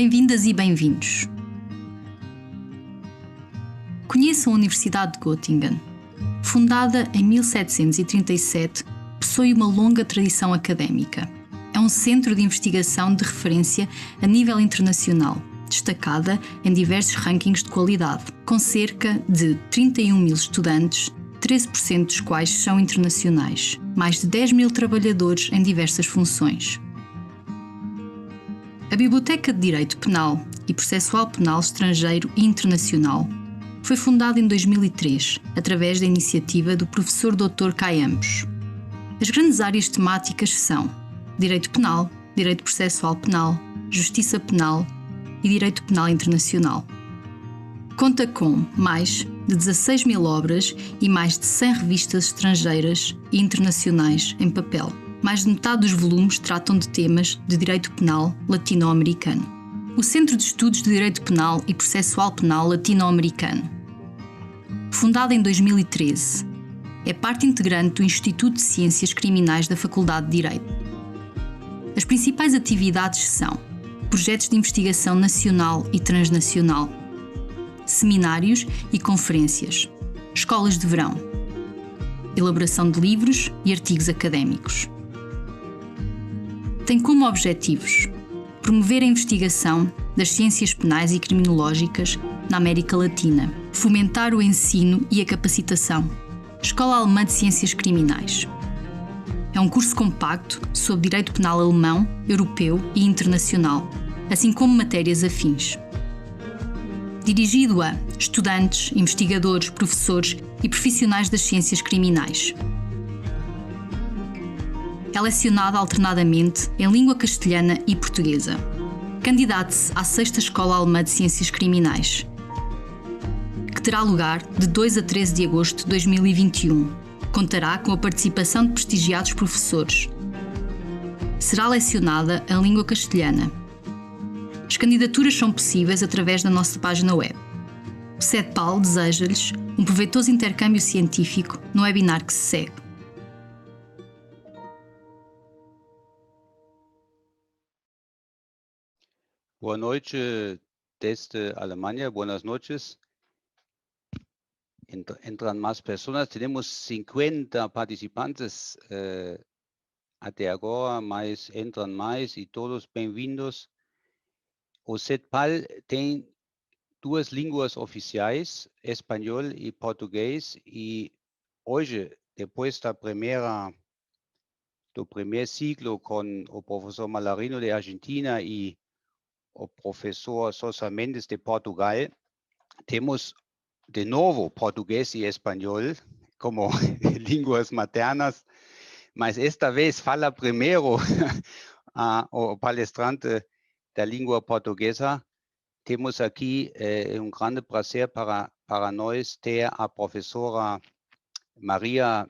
Bem-vindas e bem-vindos. Conheçam a Universidade de Göttingen. Fundada em 1737, possui uma longa tradição académica. É um centro de investigação de referência a nível internacional, destacada em diversos rankings de qualidade, com cerca de 31 mil estudantes, 13% dos quais são internacionais, mais de 10 mil trabalhadores em diversas funções. A Biblioteca de Direito Penal e Processual Penal Estrangeiro e Internacional foi fundada em 2003, através da iniciativa do professor Dr. Kai Ambos. As grandes áreas temáticas são Direito Penal, Direito Processual Penal, Justiça Penal e Direito Penal Internacional. Conta com mais de 16 mil obras e mais de 100 revistas estrangeiras e internacionais em papel. Mais de metade dos volumes tratam de temas de direito penal latino-americano. O Centro de Estudos de Direito Penal e Processual Penal Latino-Americano. Fundado em 2013, é parte integrante do Instituto de Ciências Criminais da Faculdade de Direito. As principais atividades são projetos de investigação nacional e transnacional, seminários e conferências, escolas de verão, elaboração de livros e artigos académicos. Tem como objetivos promover a investigação das ciências penais e criminológicas na América Latina, fomentar o ensino e a capacitação, Escola Alemã de Ciências Criminais. É um curso compacto sobre direito penal alemão, europeu e internacional, assim como matérias afins. Dirigido a estudantes, investigadores, professores e profissionais das ciências criminais. É lecionada alternadamente em língua castelhana e portuguesa. Candidate-se à 6ª Escola Alemã de Ciências Criminais, que terá lugar de 2 a 13 de agosto de 2021. Contará com a participação de prestigiados professores. Será lecionada em língua castelhana. As candidaturas são possíveis através da nossa página web. O CEDPAL deseja-lhes um proveitoso intercâmbio científico no webinar que se segue. Boa noite desde Alemania, buenas noches. Entran más personas, tenemos 50 participantes até agora, mas entram mais e todos bem-vindos. O CEDPAL tem 2 línguas oficiais, espanhol e português, e hoje, depois do primeiro ciclo com o professor Malarino de Argentina e o professor Sosa Mendes de Portugal, temos de novo português e espanhol como línguas maternas, mas esta vez fala primeiro o palestrante da língua portuguesa. Temos aqui um grande prazer para nós ter a professora Maria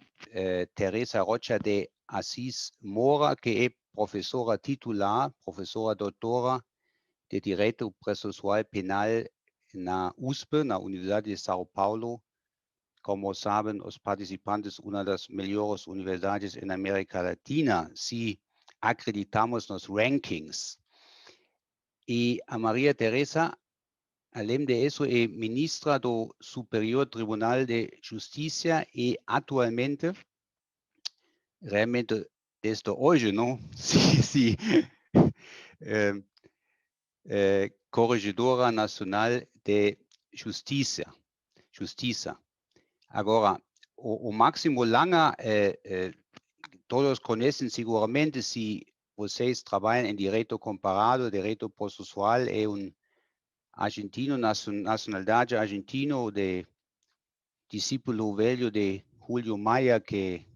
Teresa Rocha de Assis Moura, que é professora titular, professora doutora de Direito Processual Penal na USP, na Universidade de São Paulo. Como sabem os participantes, uma das melhores universidades na América Latina, se acreditamos nos rankings. E a Maria Teresa, além disso, é ministra do Superior Tribunal de Justiça e atualmente, realmente desde hoje, não? Sim. Corregedora Nacional de Justiça. Agora, o Máximo Langer, todos conhecem seguramente, se vocês trabalham em direito comparado, direito processual, é argentino, nacionalidade argentino, de discípulo velho de Julio Maia, que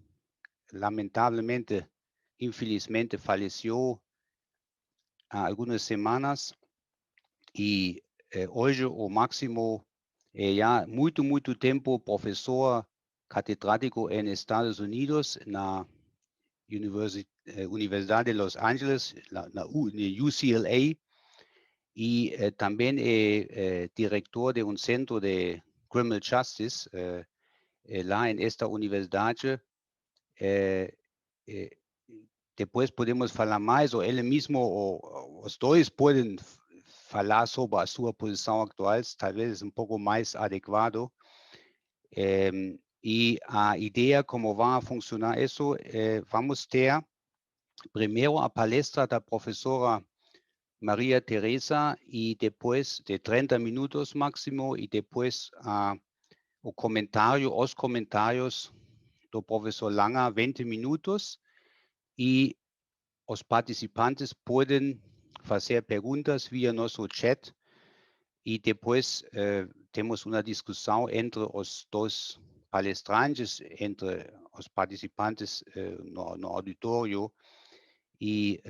lamentavelmente, infelizmente, faleceu há algumas semanas. E hoje o Máximo é já muito tempo professor catedrático em Estados Unidos, na Universidade de Los Angeles, na UCLA, e também é diretor de um centro de Criminal Justice lá em esta universidade. Depois podemos falar mais, ou ele mesmo, ou os dois podem falar sobre a sua posição atual, talvez um pouco mais adequado. E a ideia como vai funcionar isso, vamos ter primeiro a palestra da professora Maria Teresa e depois de 30 minutos máximo e depois os comentários do professor Langer, 20 minutos, e os participantes podem fazer perguntas via nosso chat e depois temos uma discussão entre os dois palestrantes, entre os participantes no auditório, e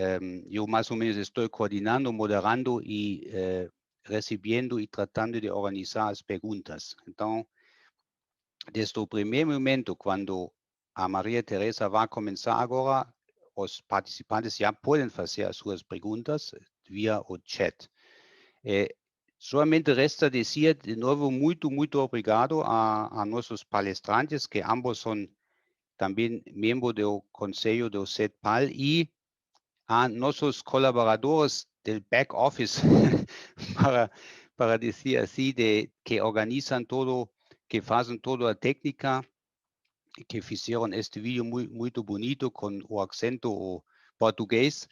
eu mais ou menos estou coordenando, moderando e recebendo e tratando de organizar as perguntas. Então, desde o primeiro momento, quando a Maria Teresa vai começar agora, os participantes já podem fazer as suas perguntas via o chat. Somente resta dizer de novo muito obrigado a nossos palestrantes, que ambos são também membros do Conselho do CEPAL, e a nossos colaboradores do back office, para dizer assim, que organizam tudo, que fazem toda a técnica, que fizeram este vídeo muito bonito com o acento português.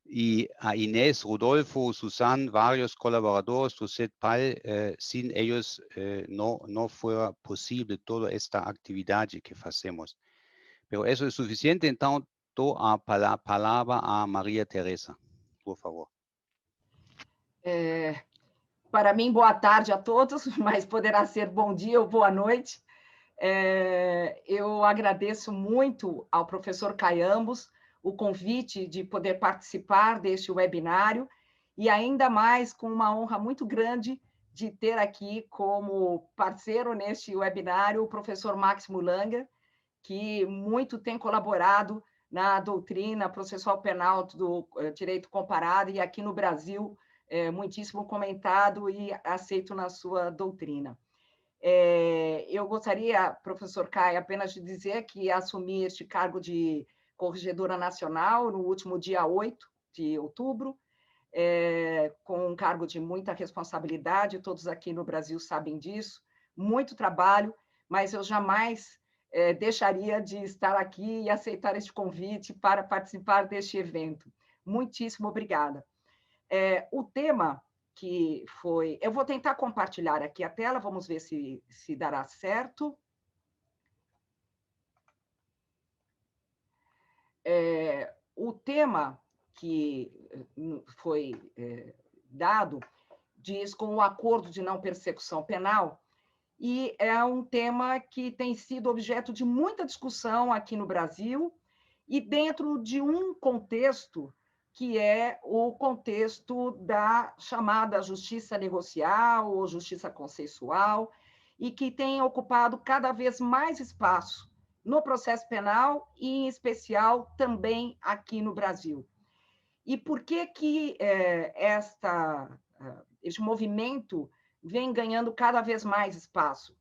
E a Inés, Rodolfo, Susan, vários colaboradores do CEPAL, sem eles não foi possível toda esta atividade que fazemos. Pero isso é suficiente, então dou a palavra a Maria Teresa, por favor. Para mim, boa tarde a todos, mas poderá ser bom dia ou boa noite. Eu agradeço muito ao professor Caiambos o convite de poder participar deste webinário, e ainda mais com uma honra muito grande de ter aqui como parceiro neste webinário o professor Máximo Langer, que muito tem colaborado na doutrina processual penal do direito comparado, e aqui no Brasil, muitíssimo comentado e aceito na sua doutrina. Eu gostaria, professor Caio, apenas de dizer que assumi este cargo de corregedora nacional no último dia 8 de outubro, com um cargo de muita responsabilidade, todos aqui no Brasil sabem disso, muito trabalho, mas eu jamais deixaria de estar aqui e aceitar este convite para participar deste evento. Muitíssimo obrigada. O tema que foi... Eu vou tentar compartilhar aqui a tela, vamos ver se dará certo. O tema que foi dado diz com o acordo de não persecução penal, e é um tema que tem sido objeto de muita discussão aqui no Brasil, e dentro de um contexto que é o contexto da chamada justiça negocial ou justiça consensual, e que tem ocupado cada vez mais espaço no processo penal e, em especial, também aqui no Brasil. E por que este movimento vem ganhando cada vez mais espaço?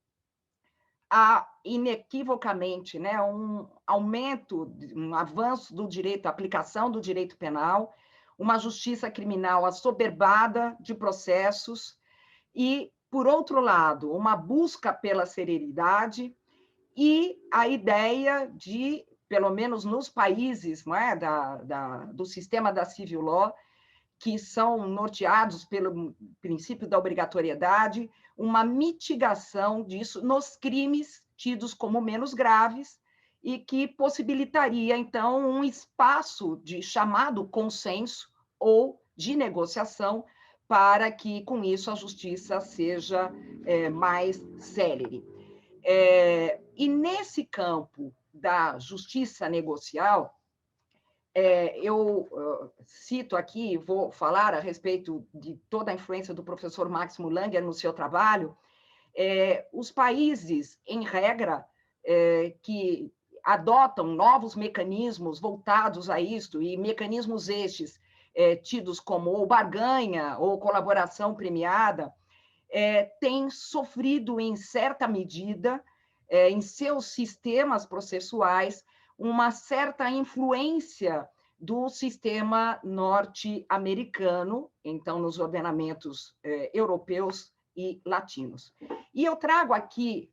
Há, inequivocamente, um aumento, um avanço do direito, a aplicação do direito penal, uma justiça criminal assoberbada de processos e, por outro lado, uma busca pela celeridade e a ideia de, pelo menos nos países do sistema da civil law, que são norteados pelo princípio da obrigatoriedade, uma mitigação disso nos crimes tidos como menos graves e que possibilitaria, então, um espaço de chamado consenso ou de negociação para que, com isso, a justiça seja mais célere. E nesse campo da justiça negocial, eu cito aqui, vou falar a respeito de toda a influência do professor Máximo Langer no seu trabalho, os países, em regra, que adotam novos mecanismos voltados a isto, e mecanismos estes tidos como ou barganha ou colaboração premiada, têm sofrido, em certa medida, em seus sistemas processuais, uma certa influência do sistema norte-americano, então, nos ordenamentos europeus e latinos. E eu trago aqui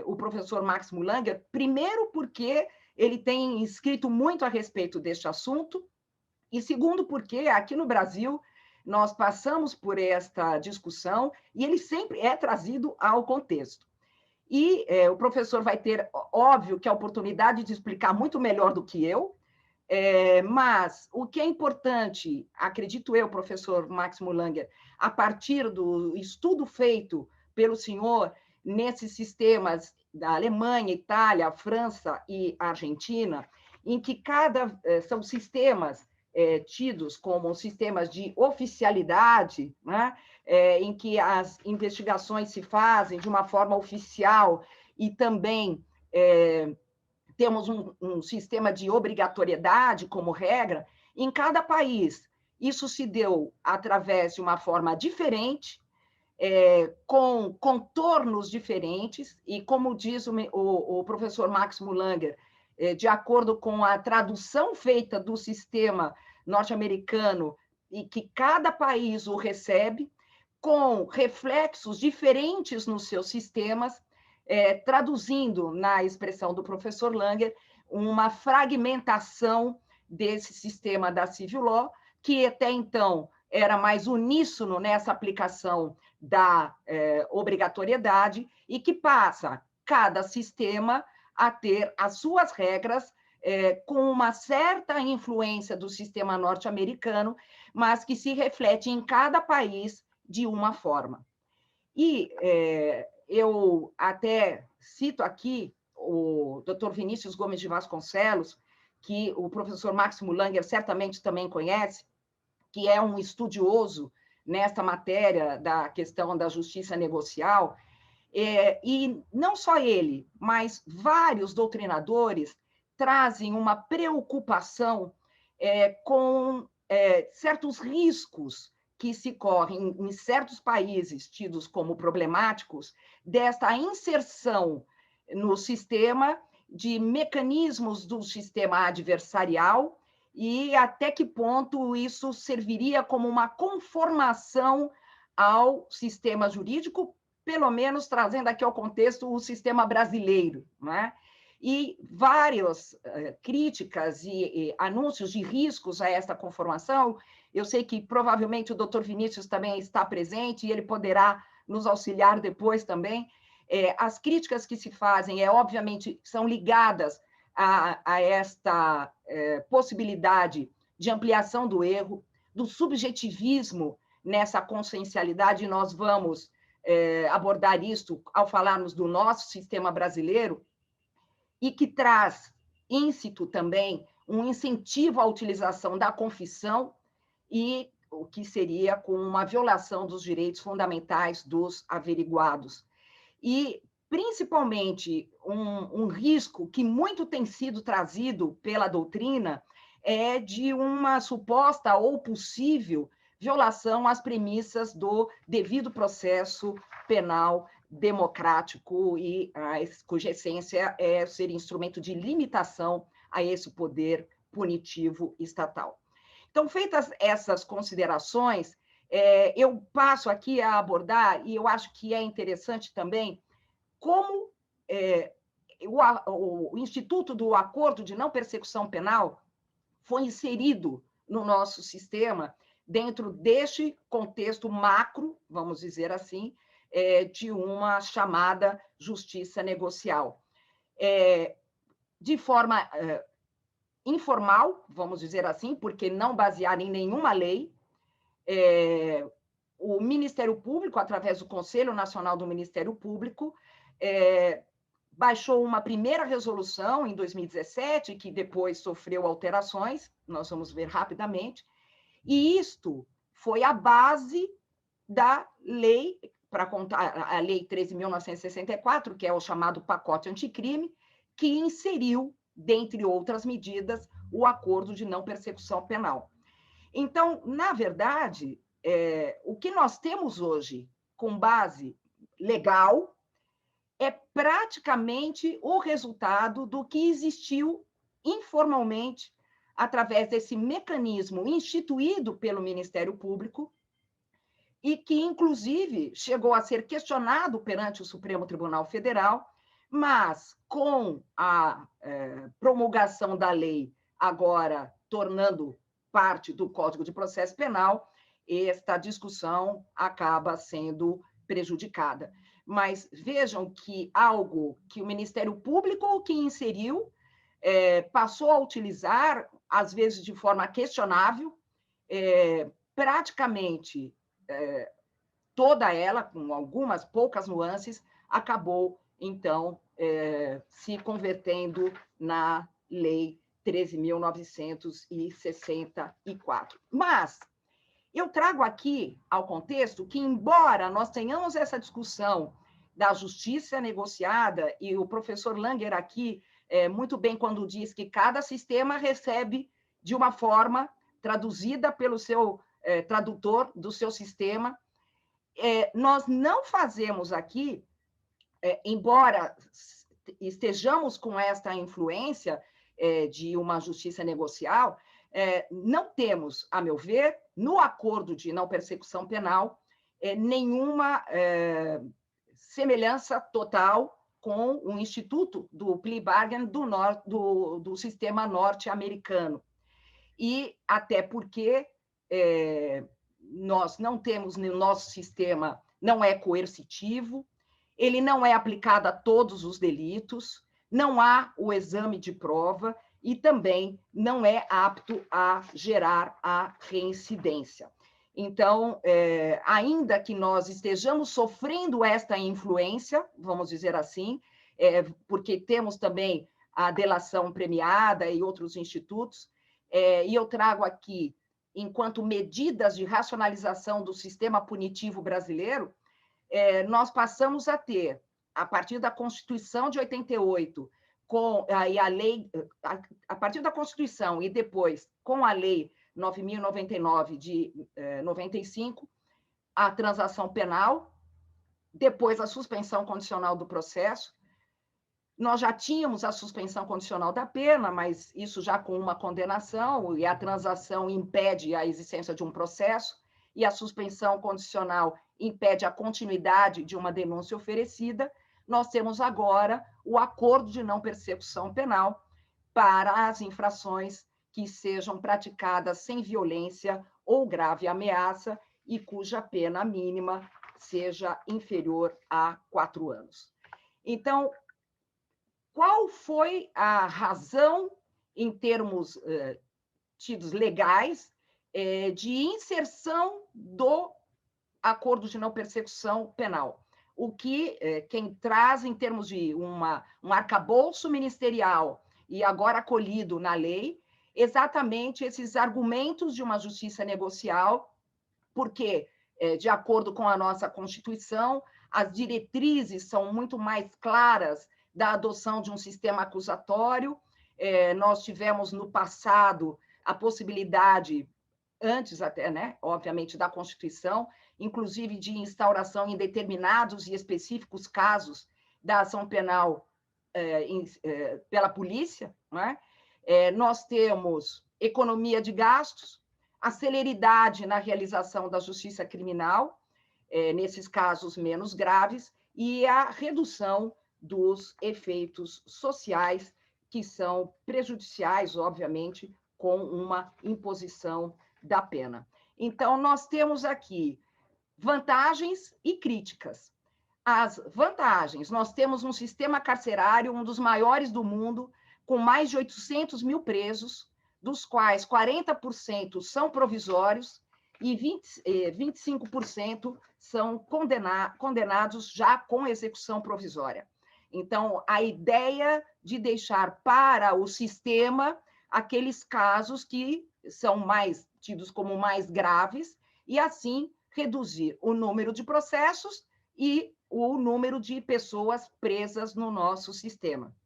o professor Máximo Langer, primeiro porque ele tem escrito muito a respeito deste assunto, e segundo porque aqui no Brasil nós passamos por esta discussão e ele sempre é trazido ao contexto. E o professor vai ter, óbvio, que a oportunidade de explicar muito melhor do que eu, mas o que é importante, acredito eu, professor Máximo Langer, a partir do estudo feito pelo senhor nesses sistemas da Alemanha, Itália, França e Argentina, em que são sistemas tidos como sistemas de oficialidade, né? Em que as investigações se fazem de uma forma oficial e também temos um sistema de obrigatoriedade como regra, em cada país isso se deu através de uma forma diferente, com contornos diferentes, e como diz o professor Máximo Langer, de acordo com a tradução feita do sistema norte-americano, e que cada país o recebe, com reflexos diferentes nos seus sistemas, traduzindo, na expressão do professor Langer, uma fragmentação desse sistema da civil law, que até então era mais uníssono nessa aplicação da obrigatoriedade, e que passa cada sistema a ter as suas regras com uma certa influência do sistema norte-americano, mas que se reflete em cada país de uma forma. E eu até cito aqui o Dr. Vinícius Gomes de Vasconcelos, que o professor Máximo Langer certamente também conhece, que é um estudioso nesta matéria da questão da justiça negocial, e não só ele, mas vários doutrinadores trazem uma preocupação com certos riscos que se correm em certos países tidos como problemáticos, desta inserção no sistema de mecanismos do sistema adversarial, e até que ponto isso serviria como uma conformação ao sistema jurídico, pelo menos trazendo aqui ao contexto o sistema brasileiro, né? E várias críticas e anúncios de riscos a esta conformação. Eu sei que provavelmente o doutor Vinícius também está presente e ele poderá nos auxiliar depois também. As críticas que se fazem, obviamente, são ligadas a esta possibilidade de ampliação do erro, do subjetivismo nessa consciencialidade, e nós vamos abordar isto ao falarmos do nosso sistema brasileiro, e que traz íncito também um incentivo à utilização da confissão, e o que seria com uma violação dos direitos fundamentais dos averiguados. E, principalmente, um risco que muito tem sido trazido pela doutrina é de uma suposta ou possível violação às premissas do devido processo penal democrático, e cuja essência é ser instrumento de limitação a esse poder punitivo estatal. Então, feitas essas considerações, eu passo aqui a abordar, e eu acho que é interessante também, como o Instituto do Acordo de Não Persecução Penal foi inserido no nosso sistema dentro deste contexto macro, vamos dizer assim, de uma chamada justiça negocial. De forma informal, vamos dizer assim, porque não baseada em nenhuma lei, o Ministério Público, através do Conselho Nacional do Ministério Público, baixou uma primeira resolução em 2017, que depois sofreu alterações, nós vamos ver rapidamente, e isto foi a base da lei, para contar, a Lei 13.964, que é o chamado pacote anticrime, que inseriu, dentre outras medidas, o acordo de não persecução penal. Então, na verdade, o que nós temos hoje, com base legal, é praticamente o resultado do que existiu informalmente através desse mecanismo instituído pelo Ministério Público e que, inclusive, chegou a ser questionado perante o Supremo Tribunal Federal, mas com a promulgação da lei, agora tornando parte do Código de Processo Penal, esta discussão acaba sendo prejudicada. Mas vejam que algo que o Ministério Público que inseriu passou a utilizar, às vezes de forma questionável, praticamente toda ela, com algumas poucas nuances, acabou, então, se convertendo na Lei 13.964. Mas eu trago aqui ao contexto que, embora nós tenhamos essa discussão da justiça negociada, e o professor Langer aqui, muito bem quando diz que cada sistema recebe de uma forma traduzida pelo seu tradutor do seu sistema, nós não fazemos aqui, embora estejamos com esta influência de uma justiça negocial, não temos, a meu ver, no acordo de não persecução penal, nenhuma semelhança total com o Instituto do Plea Bargain do sistema norte-americano. E até porque nós não temos, no nosso sistema, não é coercitivo, ele não é aplicado a todos os delitos, não há o exame de prova e também não é apto a gerar a reincidência. Então, ainda que nós estejamos sofrendo esta influência, vamos dizer assim, porque temos também a delação premiada e outros institutos, e eu trago aqui, enquanto medidas de racionalização do sistema punitivo brasileiro, nós passamos a ter, a partir da Constituição de 88, a partir da Constituição e depois com a Lei 9.099 de 95, a transação penal, depois a suspensão condicional do processo. Nós já tínhamos a suspensão condicional da pena, mas isso já com uma condenação, e a transação impede a existência de um processo, e a suspensão condicional impede a continuidade de uma denúncia oferecida. Nós temos agora o acordo de não persecução penal para as infrações que sejam praticadas sem violência ou grave ameaça e cuja pena mínima seja inferior a 4 anos. Então, qual foi a razão, em termos tidos legais, de inserção do acordo de não persecução penal? O que quem traz em termos de um arcabouço ministerial e agora acolhido na lei, exatamente esses argumentos de uma justiça negocial, porque, de acordo com a nossa Constituição, as diretrizes são muito mais claras da adoção de um sistema acusatório. Nós tivemos no passado a possibilidade, antes até, né, obviamente, da Constituição, inclusive de instauração em determinados e específicos casos da ação penal pela polícia, né? Nós temos economia de gastos, a celeridade na realização da justiça criminal, nesses casos menos graves, e a redução dos efeitos sociais que são prejudiciais, obviamente, com uma imposição da pena. Então, nós temos aqui vantagens e críticas. As vantagens, nós temos um sistema carcerário, um dos maiores do mundo, com mais de 800 mil presos, dos quais 40% são provisórios e 25% são condenados já com execução provisória. Então, a ideia de deixar para o sistema aqueles casos que são tidos como mais graves e, assim, reduzir o número de processos e o número de pessoas presas no nosso sistema.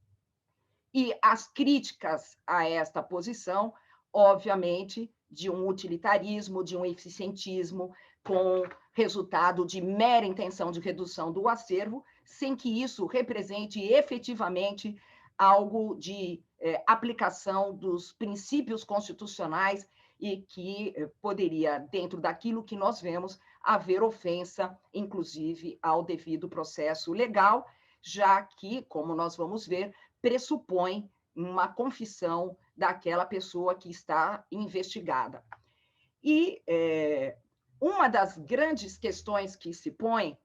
E as críticas a esta posição, obviamente, de um utilitarismo, de um eficientismo, com resultado de mera intenção de redução do acervo, sem que isso represente efetivamente algo de aplicação dos princípios constitucionais e que poderia, dentro daquilo que nós vemos, haver ofensa, inclusive, ao devido processo legal, já que, como nós vamos ver, pressupõe uma confissão daquela pessoa que está investigada. E uma das grandes questões que se põe,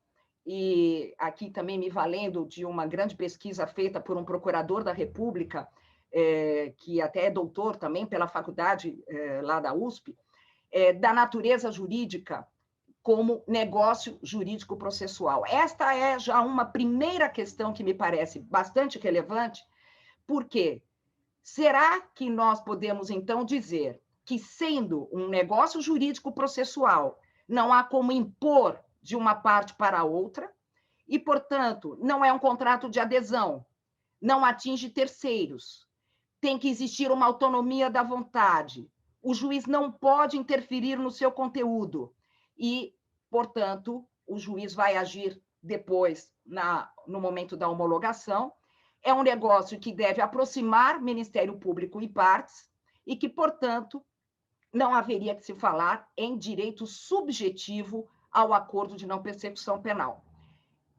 e aqui também me valendo de uma grande pesquisa feita por um procurador da República, que até é doutor também pela faculdade lá da USP, da natureza jurídica como negócio jurídico processual. Esta é já uma primeira questão que me parece bastante relevante, porque será que nós podemos, então, dizer que, sendo um negócio jurídico processual, não há como impor de uma parte para a outra, e, portanto, não é um contrato de adesão, não atinge terceiros, tem que existir uma autonomia da vontade, o juiz não pode interferir no seu conteúdo e, portanto, o juiz vai agir depois, no momento da homologação. É um negócio que deve aproximar Ministério Público e partes e que, portanto, não haveria que se falar em direito subjetivo ao acordo de não persecução penal.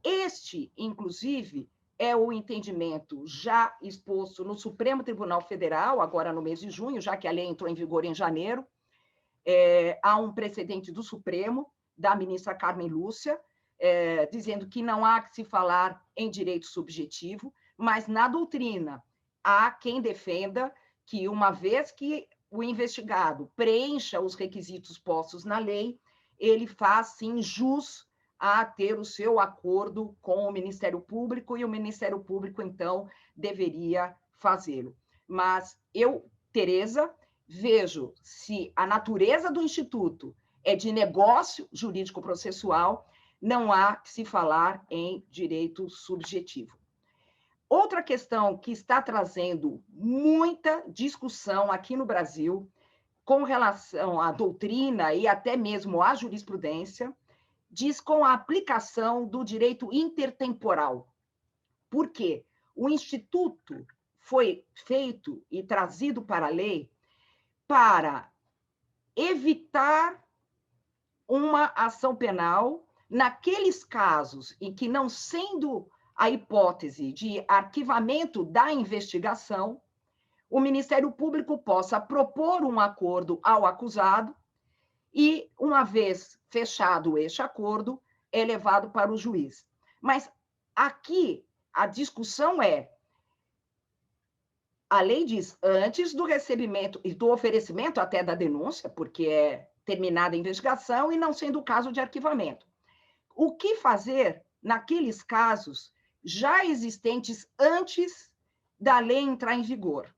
Este, inclusive, é o entendimento já exposto no Supremo Tribunal Federal, agora no mês de junho, já que a lei entrou em vigor em janeiro. Há um precedente do Supremo, da ministra Carmen Lúcia, dizendo que não há que se falar em direito subjetivo, mas na doutrina há quem defenda que, uma vez que o investigado preencha os requisitos postos na lei, ele faz, sim, jus a ter o seu acordo com o Ministério Público e o Ministério Público, então, deveria fazê-lo. Mas eu, Tereza, vejo se a natureza do Instituto é de negócio jurídico-processual, não há que se falar em direito subjetivo. Outra questão que está trazendo muita discussão aqui no Brasil, com relação à doutrina e até mesmo à jurisprudência, diz com a aplicação do direito intertemporal. Por quê? O Instituto foi feito e trazido para a lei para evitar uma ação penal naqueles casos em que, não sendo a hipótese de arquivamento da investigação, o Ministério Público possa propor um acordo ao acusado e, uma vez fechado este acordo, é levado para o juiz. Mas aqui a discussão a lei diz antes do recebimento e do oferecimento até da denúncia, porque é terminada a investigação e não sendo o caso de arquivamento. O que fazer naqueles casos já existentes antes da lei entrar em vigor?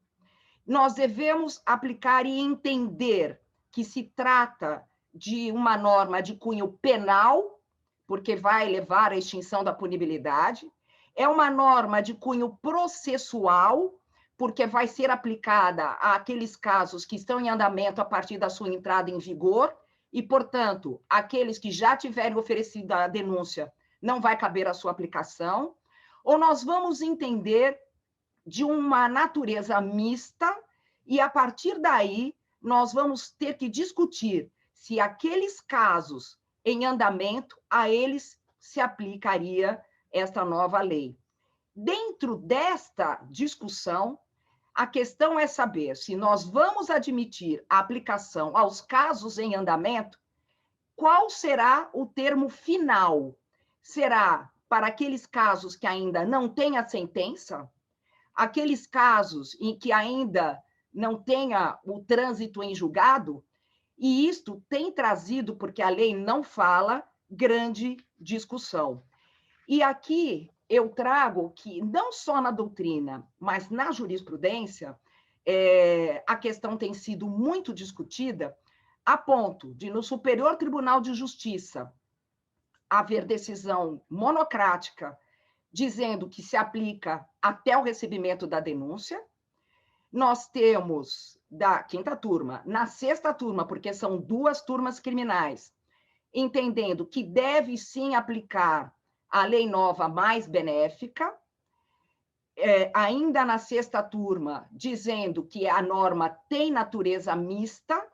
Nós devemos aplicar e entender que se trata de uma norma de cunho penal, porque vai levar à extinção da punibilidade, é uma norma de cunho processual, porque vai ser aplicada àqueles casos que estão em andamento a partir da sua entrada em vigor, e, portanto, aqueles que já tiverem oferecido a denúncia não vai caber a sua aplicação, ou nós vamos entender de uma natureza mista, e, a partir daí, nós vamos ter que discutir se aqueles casos em andamento, a eles se aplicaria esta nova lei. Dentro desta discussão, a questão é saber se nós vamos admitir a aplicação aos casos em andamento, qual será o termo final? Será para aqueles casos que ainda não têm a sentença? Aqueles casos em que ainda não tenha o trânsito em julgado? E isto tem trazido, porque a lei não fala, grande discussão. E aqui eu trago que, não só na doutrina, mas na jurisprudência, a questão tem sido muito discutida, a ponto de, no Superior Tribunal de Justiça, haver decisão monocrática dizendo que se aplica até o recebimento da denúncia. Nós temos, da quinta turma, na sexta turma, porque são duas turmas criminais, entendendo que deve sim aplicar a lei nova mais benéfica, ainda na sexta turma, dizendo que a norma tem natureza mista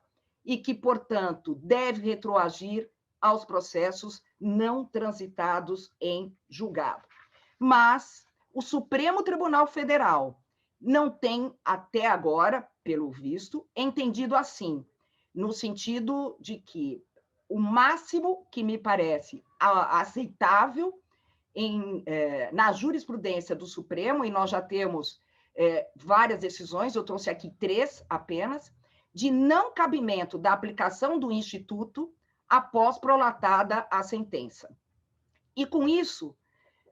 e que, portanto, deve retroagir aos processos não transitados em julgado. Mas o Supremo Tribunal Federal não tem, até agora, pelo visto, entendido assim, no sentido de que o máximo que me parece aceitável na jurisprudência do Supremo, e nós já temos várias decisões, eu trouxe aqui 3 apenas, de não cabimento da aplicação do Instituto após prolatada a sentença. E, com isso,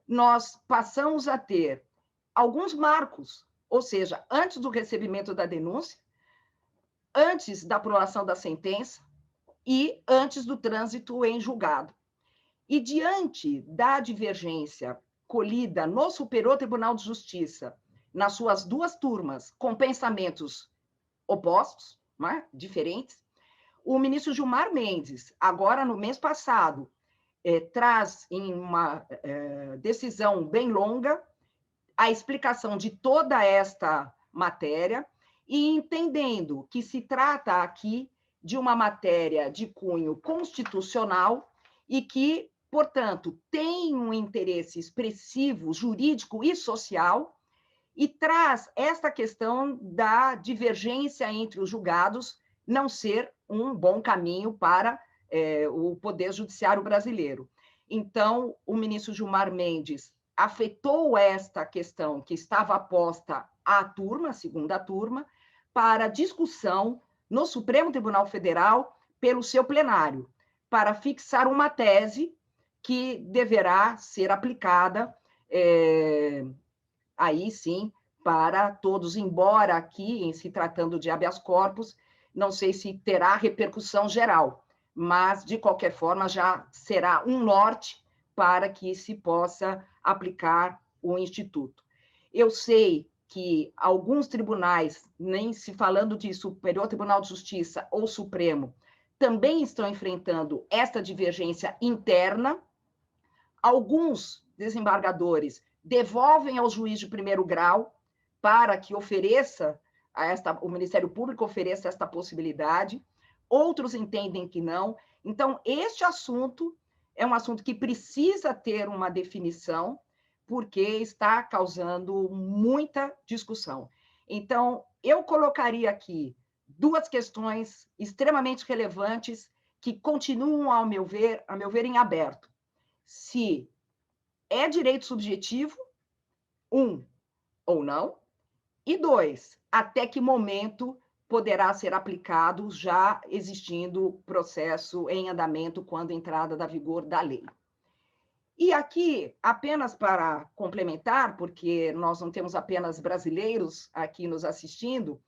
nós passamos a ter alguns marcos, ou seja, antes do recebimento da denúncia, antes da prolação da sentença e antes do trânsito em julgado. E, diante da divergência colhida no Superior Tribunal de Justiça, nas suas 2 turmas, com pensamentos opostos, né, diferentes, o ministro Gilmar Mendes, agora no mês passado, traz em uma decisão bem longa a explicação de toda esta matéria e entendendo que se trata aqui de uma matéria de cunho constitucional e que, portanto, tem um interesse expressivo, jurídico e social, e traz esta questão da divergência entre os julgados não ser um bom caminho para o Poder Judiciário brasileiro. Então, o ministro Gilmar Mendes afetou esta questão que estava posta à turma, a segunda turma, para discussão no Supremo Tribunal Federal pelo seu plenário, para fixar uma tese que deverá ser aplicada, aí sim, para todos, embora aqui, em se tratando de habeas corpus, não sei se terá repercussão geral, mas, de qualquer forma, já será um norte para que se possa aplicar o Instituto. Eu sei que alguns tribunais, nem se falando de Superior Tribunal de Justiça ou Supremo, também estão enfrentando esta divergência interna. Alguns desembargadores devolvem ao juiz de primeiro grau para que ofereça o Ministério Público ofereça esta possibilidade. Outros entendem que não. Então, este assunto é um assunto que precisa ter uma definição, porque está causando muita discussão. Então, eu colocaria aqui 2 questões extremamente relevantes que continuam, ao meu ver, em aberto. Se é direito subjetivo, 1, ou não, e 2, até que momento poderá ser aplicado, já existindo processo em andamento quando entrada da vigor da lei. E aqui, apenas para complementar, porque nós não temos apenas brasileiros aqui nos assistindo,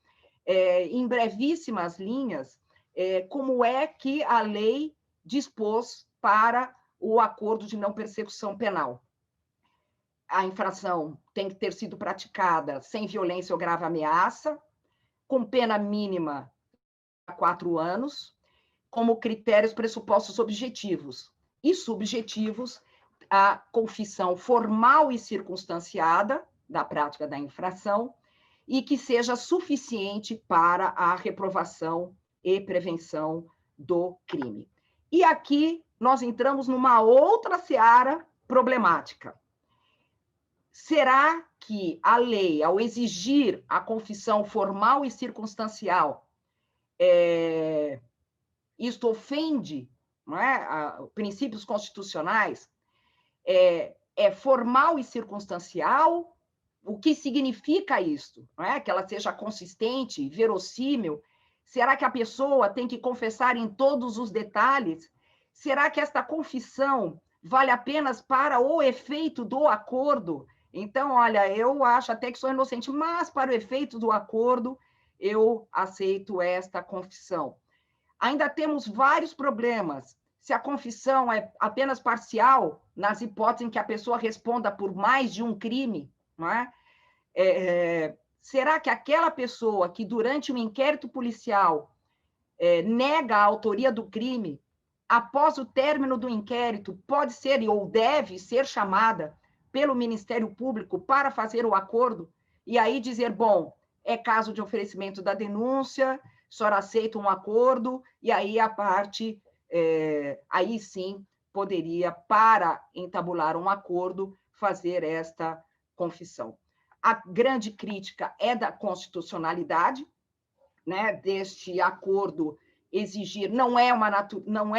em brevíssimas linhas, como é que a lei dispôs para o acordo de não persecução penal. A infração tem que ter sido praticada sem violência ou grave ameaça, com pena mínima a 4 anos, como critérios pressupostos objetivos e subjetivos, a confissão formal e circunstanciada da prática da infração e que seja suficiente para a reprovação e prevenção do crime. E aqui nós entramos numa outra seara problemática. Será que a lei, ao exigir a confissão formal e circunstancial, isto ofende, não é, princípios constitucionais? É formal e circunstancial? O que significa isto? Não é? Que ela seja consistente, verossímil? Será que a pessoa tem que confessar em todos os detalhes? Será que esta confissão vale apenas para o efeito do acordo? Então, olha, eu acho até que sou inocente, mas para o efeito do acordo, eu aceito esta confissão. Ainda temos vários problemas. Se a confissão é apenas parcial, nas hipóteses em que a pessoa responda por mais de um crime, não é? Será que aquela pessoa que, durante um inquérito policial, nega a autoria do crime, após o término do inquérito, pode ser ou deve ser chamada pelo Ministério Público para fazer o acordo e aí dizer, bom, é caso de oferecimento da denúncia, a senhora aceita um acordo, e aí a parte, aí sim, poderia, para entabular um acordo, fazer esta confissão. A grande crítica é da constitucionalidade, né, deste acordo exigir, não é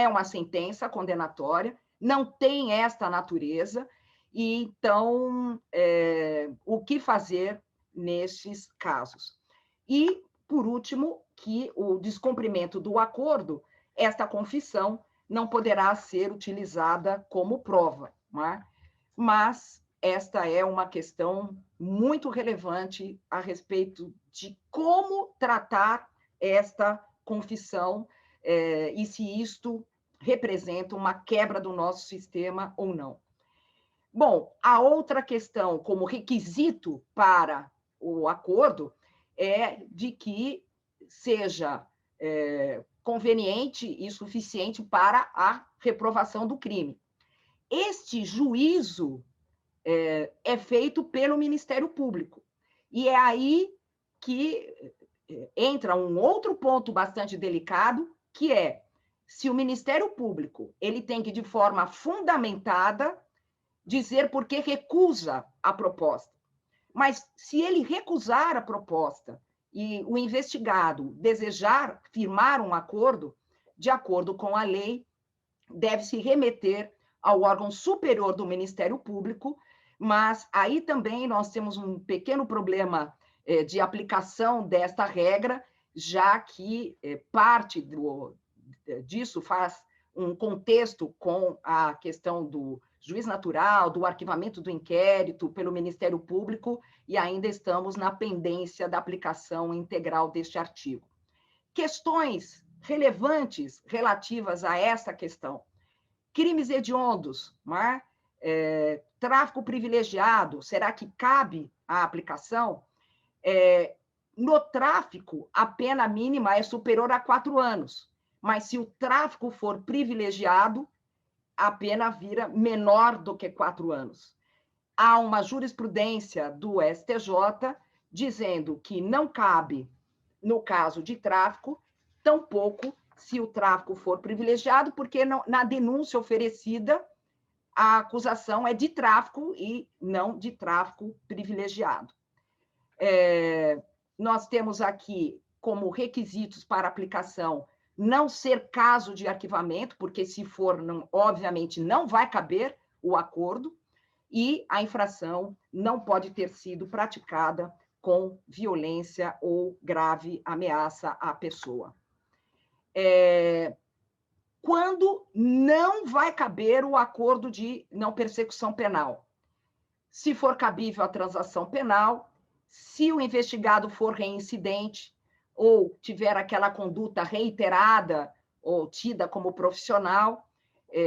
uma sentença condenatória, não tem esta natureza, e então, o que fazer nesses casos? E, por último, que o descumprimento do acordo, esta confissão não poderá ser utilizada como prova, não é? Mas esta é uma questão muito relevante a respeito de como tratar esta confissão e se isto representa uma quebra do nosso sistema ou não. Bom, a outra questão, como requisito para o acordo, é de que seja conveniente e suficiente para a reprovação do crime. Este juízo é feito pelo Ministério Público. E é aí que entra um outro ponto bastante delicado, que é se o Ministério Público ele tem que, de forma fundamentada, dizer por que recusa a proposta. Mas se ele recusar a proposta e o investigado desejar firmar um acordo, de acordo com a lei, deve-se remeter ao órgão superior do Ministério Público, mas aí também nós temos um pequeno problema de aplicação desta regra, já que parte disso faz um contexto com a questão do juiz natural, do arquivamento do inquérito pelo Ministério Público, e ainda estamos na pendência da aplicação integral deste artigo. Questões relevantes relativas a essa questão. Crimes hediondos, tráfico privilegiado, será que cabe a aplicação? No tráfico, a pena mínima é superior a 4 anos, mas se o tráfico for privilegiado, a pena vira menor do que 4 anos. Há uma jurisprudência do STJ dizendo que não cabe, no caso de tráfico, tampouco se o tráfico for privilegiado, porque na denúncia oferecida, a acusação é de tráfico e não de tráfico privilegiado. Nós temos aqui como requisitos para aplicação não ser caso de arquivamento, porque se for, obviamente, não vai caber o acordo, e a infração não pode ter sido praticada com violência ou grave ameaça à pessoa. Quando não vai caber o acordo de não persecução penal? Se for cabível a transação penal, se o investigado for reincidente, ou tiver aquela conduta reiterada ou tida como profissional,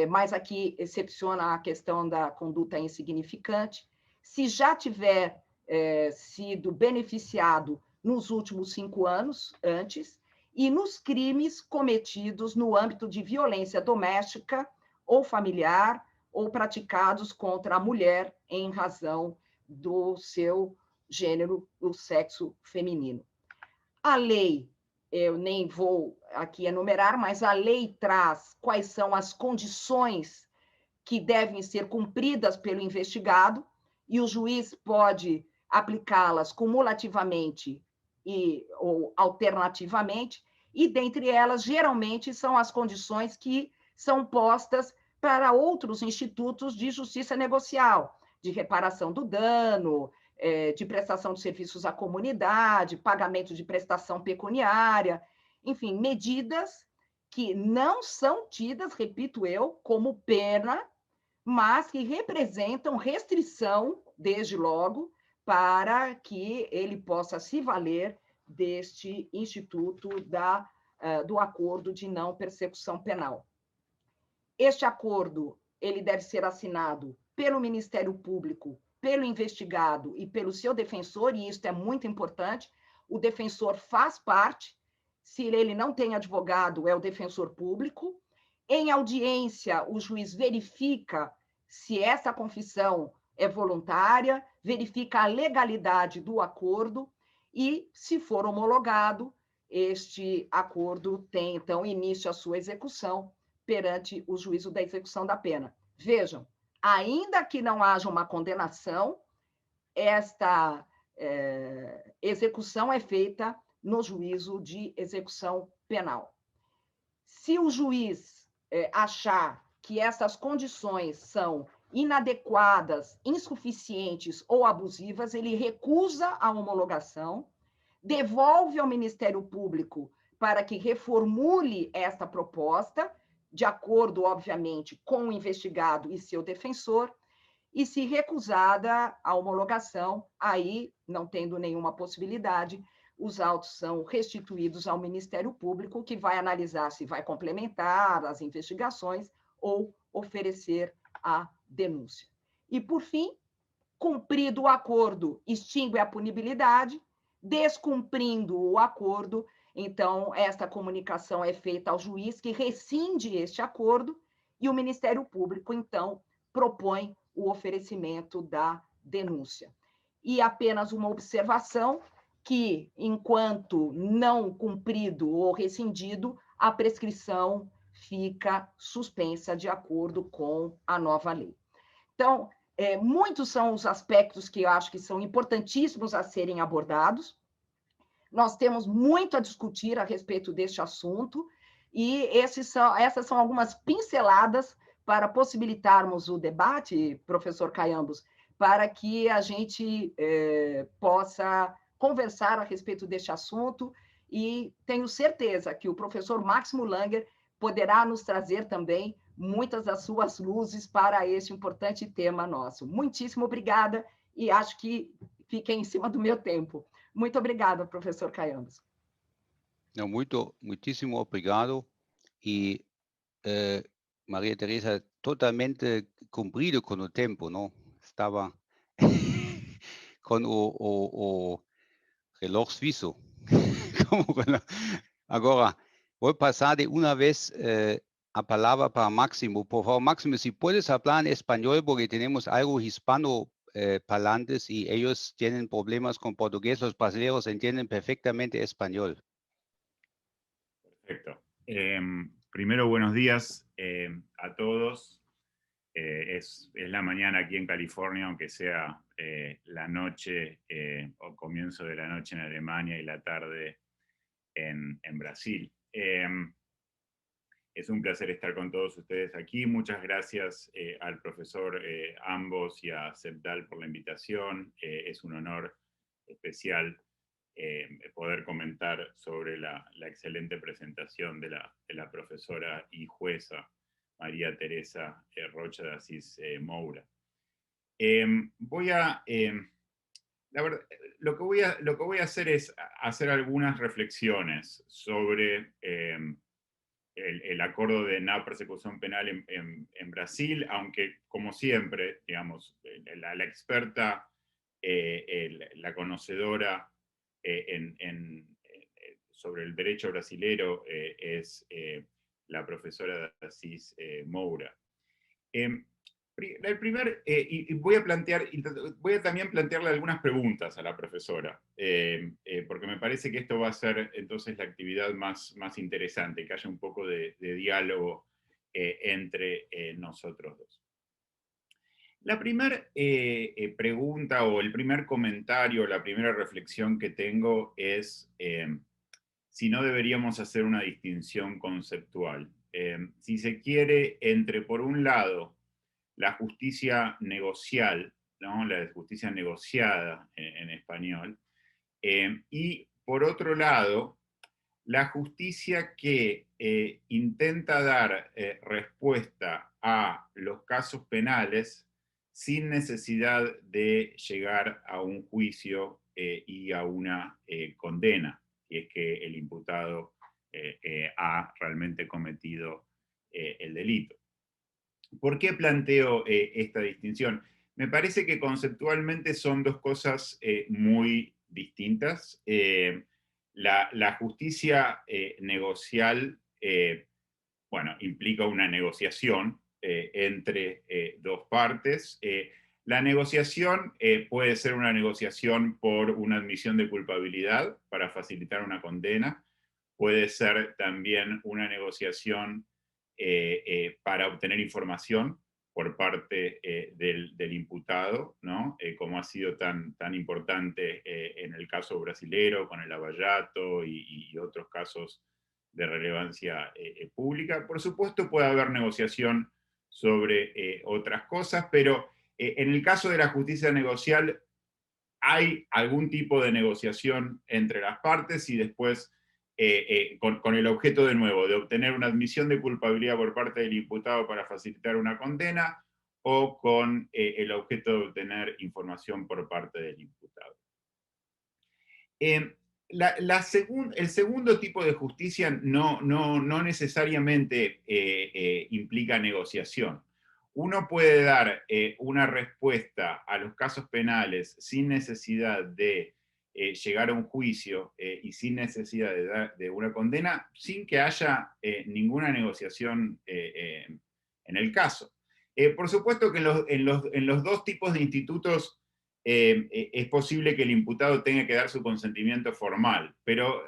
mas aqui excepciona a questão da conduta insignificante, se já tiver sido beneficiado nos últimos 5 anos antes, e nos crimes cometidos no âmbito de violência doméstica ou familiar, ou praticados contra a mulher em razão do seu gênero, o sexo feminino. A lei, eu nem vou aqui enumerar, mas a lei traz quais são as condições que devem ser cumpridas pelo investigado, e o juiz pode aplicá-las cumulativamente ou alternativamente, e dentre elas, geralmente, são as condições que são postas para outros institutos de justiça negocial, de reparação do dano, de prestação de serviços à comunidade, pagamento de prestação pecuniária, enfim, medidas que não são tidas, repito eu, como pena, mas que representam restrição, desde logo, para que ele possa se valer deste instituto do acordo de não persecução penal. Este acordo ele deve ser assinado pelo Ministério Público, pelo investigado e pelo seu defensor, e isso é muito importante. O defensor faz parte, se ele não tem advogado, é o defensor público. Em audiência, o juiz verifica se essa confissão é voluntária, verifica a legalidade do acordo e, se for homologado, este acordo tem, então, início à sua execução perante o juízo da execução da pena. Vejam, ainda que não haja uma condenação, esta execução é feita no juízo de execução penal. Se o juiz achar que essas condições são inadequadas, insuficientes ou abusivas, ele recusa a homologação, devolve ao Ministério Público para que reformule esta proposta, de acordo, obviamente, com o investigado e seu defensor, e se recusada a homologação, aí, não tendo nenhuma possibilidade, os autos são restituídos ao Ministério Público, que vai analisar se vai complementar as investigações ou oferecer a denúncia. E, por fim, cumprido o acordo, extingue a punibilidade, descumprindo o acordo, então, esta comunicação é feita ao juiz, que rescinde este acordo, e o Ministério Público, então, propõe o oferecimento da denúncia. E apenas uma observação, que, enquanto não cumprido ou rescindido, a prescrição fica suspensa de acordo com a nova lei. Então, muitos são os aspectos que eu acho que são importantíssimos a serem abordados. Nós temos muito a discutir a respeito deste assunto, e essas são algumas pinceladas para possibilitarmos o debate, professor Caiambos, para que a gente possa conversar a respeito deste assunto, e tenho certeza que o professor Máximo Langer poderá nos trazer também muitas das suas luzes para esse importante tema nosso. Muitíssimo obrigada, e acho que fiquei em cima do meu tempo. Muito obrigada, professor Caiambos. Não, muitíssimo obrigado. E Maria Teresa, totalmente cumprido com o tempo, não? Estava com o reloj suíço. Agora, vou passar de uma vez a palavra para Máximo. Por favor, Máximo, si puedes hablar en español, porque tenemos algo hispano parlantes y ellos tienen problemas con portugués. Los brasileños entienden perfectamente español. Perfecto. Primero, buenos días a todos. Es la mañana aquí en California, aunque sea la noche o comienzo de la noche en Alemania y la tarde en Brasil. Es un placer estar con todos ustedes aquí. Muchas gracias al profesor Ambos y a CEPDAL por la invitación. Es un honor especial poder comentar sobre la excelente presentación de la profesora y jueza María Teresa Rocha de Asís Moura. La verdad, lo que voy a hacer es hacer algunas reflexiones sobre el acuerdo de no persecución penal en Brasil, aunque, como siempre, digamos, la experta, la conocedora sobre el derecho brasilero es la profesora de Asís Moura. Voy a también plantearle algunas preguntas a la profesora, porque me parece que esto va a ser entonces la actividad más interesante, que haya un poco de diálogo entre nosotros dos. La primera pregunta o el primer comentario, la primera reflexión que tengo es si no deberíamos hacer una distinción conceptual. Si se quiere, entre, por un lado, la justicia negocial, ¿no? La justicia negociada en español, y por otro lado, la justicia que intenta dar respuesta a los casos penales sin necesidad de llegar a un juicio y a una condena, si es que el imputado ha realmente cometido el delito. ¿Por qué planteo esta distinción? Me parece que conceptualmente son dos cosas muy distintas. La justicia negocial, bueno, implica una negociación entre dos partes. La negociación puede ser una negociación por una admisión de culpabilidad para facilitar una condena, puede ser también una negociación para obtener información por parte del imputado, ¿no? Como ha sido tan importante en el caso brasilero, con el Lava Jato y otros casos de relevancia pública. Por supuesto puede haber negociación sobre otras cosas, pero en el caso de la justicia negocial hay algún tipo de negociación entre las partes y después con el objeto de nuevo de obtener una admisión de culpabilidad por parte del imputado para facilitar una condena o con el objeto de obtener información por parte del imputado. El segundo tipo de justicia no necesariamente implica negociación. Uno puede dar una respuesta a los casos penales sin necesidad de llegar a un juicio y sin necesidad de una condena, sin que haya ninguna negociación en el caso. Por supuesto que en los dos tipos de institutos es posible que el imputado tenga que dar su consentimiento formal, pero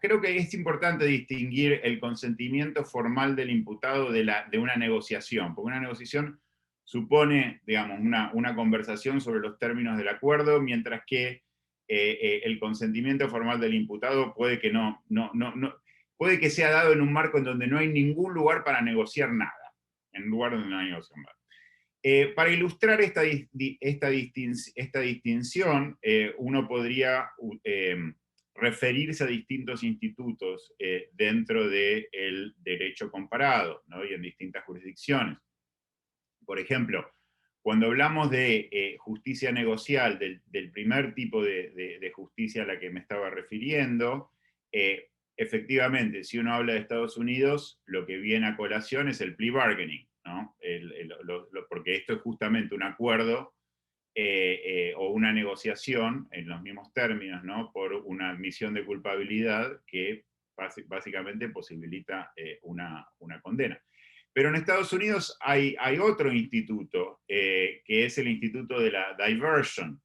creo que es importante distinguir el consentimiento formal del imputado de una negociación, porque una negociación supone, digamos, una conversación sobre los términos del acuerdo, mientras que el consentimiento formal del imputado puede que puede que sea dado en un marco en donde no hay ningún lugar para negociar nada, en un lugar donde no hay negociación nada. Para ilustrar esta distinción, uno podría referirse a distintos institutos dentro del derecho comparado, ¿no? Y en distintas jurisdicciones. Por ejemplo, cuando hablamos de justicia negocial, del primer tipo de justicia a la que me estaba refiriendo, efectivamente, si uno habla de Estados Unidos, lo que viene a colación es el plea bargaining, ¿no? Porque esto es justamente un acuerdo o una negociación en los mismos términos, ¿no? Por una admisión de culpabilidad que básicamente posibilita una condena. Pero en Estados Unidos hay otro instituto, que es el instituto de la diversion.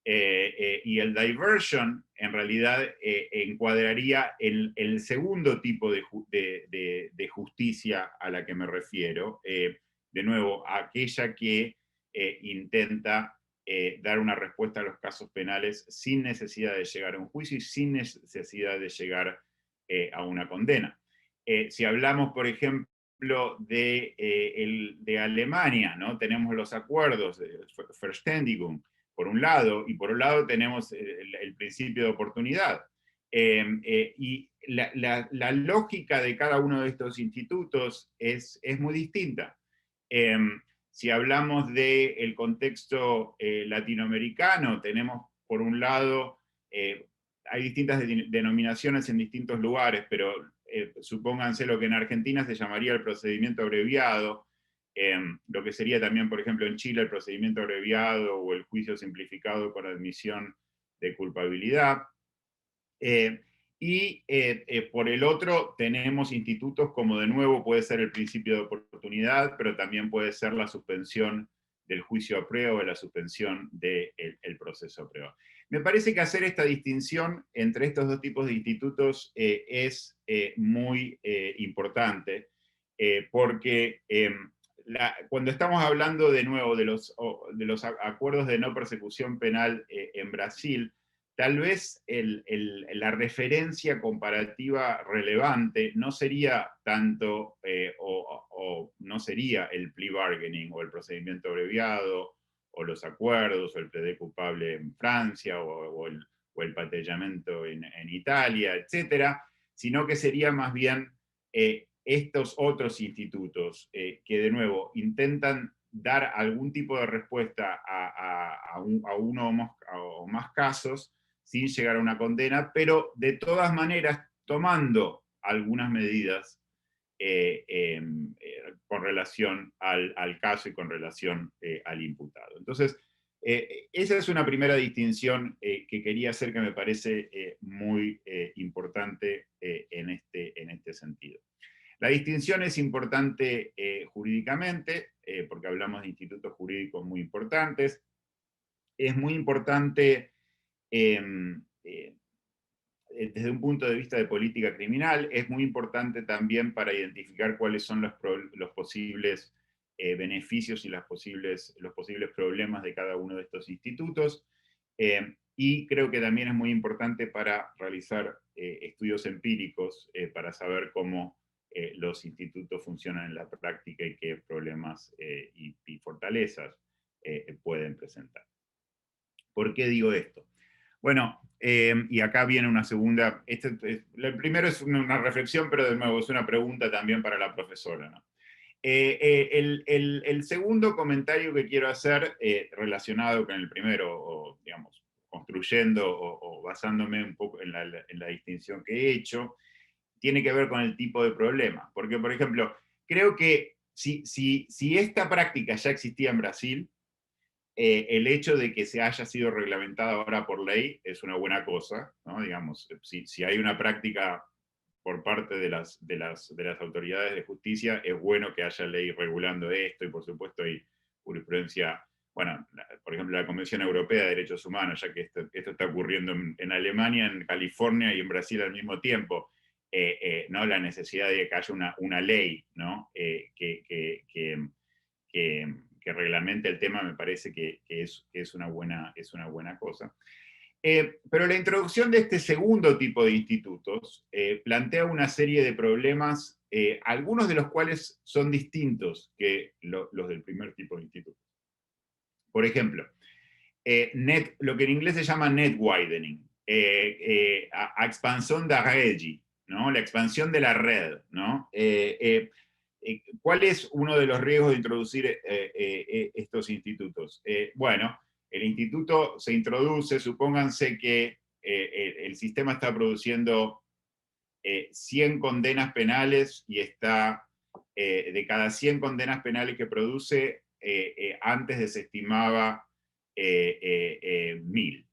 Y el diversion en realidad encuadraría el segundo tipo de justicia a la que me refiero. De nuevo, aquella que intenta dar una respuesta a los casos penales sin necesidad de llegar a un juicio y sin necesidad de llegar a una condena. Si hablamos, por ejemplo, de Alemania, ¿no? Tenemos los acuerdos de Verständigung, por un lado, y por otro lado tenemos el principio de oportunidad. Y la lógica de cada uno de estos institutos es muy distinta. Si hablamos del contexto latinoamericano, tenemos por un lado, hay distintas denominaciones en distintos lugares, pero supónganse lo que en Argentina se llamaría el procedimiento abreviado, lo que sería también, por ejemplo, en Chile el procedimiento abreviado o el juicio simplificado con admisión de culpabilidad. Por el otro tenemos institutos como, de nuevo, puede ser el principio de oportunidad, pero también puede ser la suspensión del juicio a prueba o la suspensión del proceso a prueba. Me parece que hacer esta distinción entre estos dos tipos de institutos es muy importante, porque cuando estamos hablando de nuevo de los acuerdos de no persecución penal en Brasil, tal vez la referencia comparativa relevante no sería tanto, no sería el plea bargaining o el procedimiento abreviado, o los acuerdos, o el pleadé culpable en Francia, o el patellamiento en Italia, etc., sino que sería más bien estos otros institutos que, de nuevo, intentan dar algún tipo de respuesta a uno o más casos, sin llegar a una condena, pero de todas maneras tomando algunas medidas con relación al caso y con relación al imputado. Entonces, esa es una primera distinción que quería hacer, que me parece muy importante en este sentido. La distinción es importante jurídicamente, porque hablamos de institutos jurídicos muy importantes. Es muy importante desde un punto de vista de política criminal, es muy importante también para identificar cuáles son los posibles beneficios y los posibles problemas de cada uno de estos institutos. Y creo que también es muy importante para realizar estudios empíricos para saber cómo los institutos funcionan en la práctica y qué problemas y fortalezas pueden presentar. ¿Por qué digo esto? Bueno, y acá viene una segunda, el primero es una reflexión, pero de nuevo es una pregunta también para la profesora, ¿no? El segundo comentario que quiero hacer, relacionado con el primero, o digamos, construyendo o basándome un poco en la distinción que he hecho, tiene que ver con el tipo de problema. Porque, por ejemplo, creo que si esta práctica ya existía en Brasil, el hecho de que se haya sido reglamentada ahora por ley es una buena cosa, ¿no? Digamos, si hay una práctica por parte de las autoridades de justicia, es bueno que haya ley regulando esto, y por supuesto hay jurisprudencia, bueno, por ejemplo, la Convención Europea de Derechos Humanos, ya que esto está ocurriendo en Alemania, en California y en Brasil al mismo tiempo, ¿no? La necesidad de que haya una ley, ¿no? Que reglamente el tema me parece que es una buena cosa. Pero la introducción de este segundo tipo de institutos plantea una serie de problemas, algunos de los cuales son distintos que los del primer tipo de institutos. Por ejemplo, lo que en inglés se llama net widening, a expansión da rete, ¿no? La expansión de la red, ¿no? ¿Cuál es uno de los riesgos de introducir estos institutos? Bueno, el instituto se introduce, supónganse que el sistema está produciendo 100 condenas penales y está, de cada 100 condenas penales que produce, antes desestimaba 1000.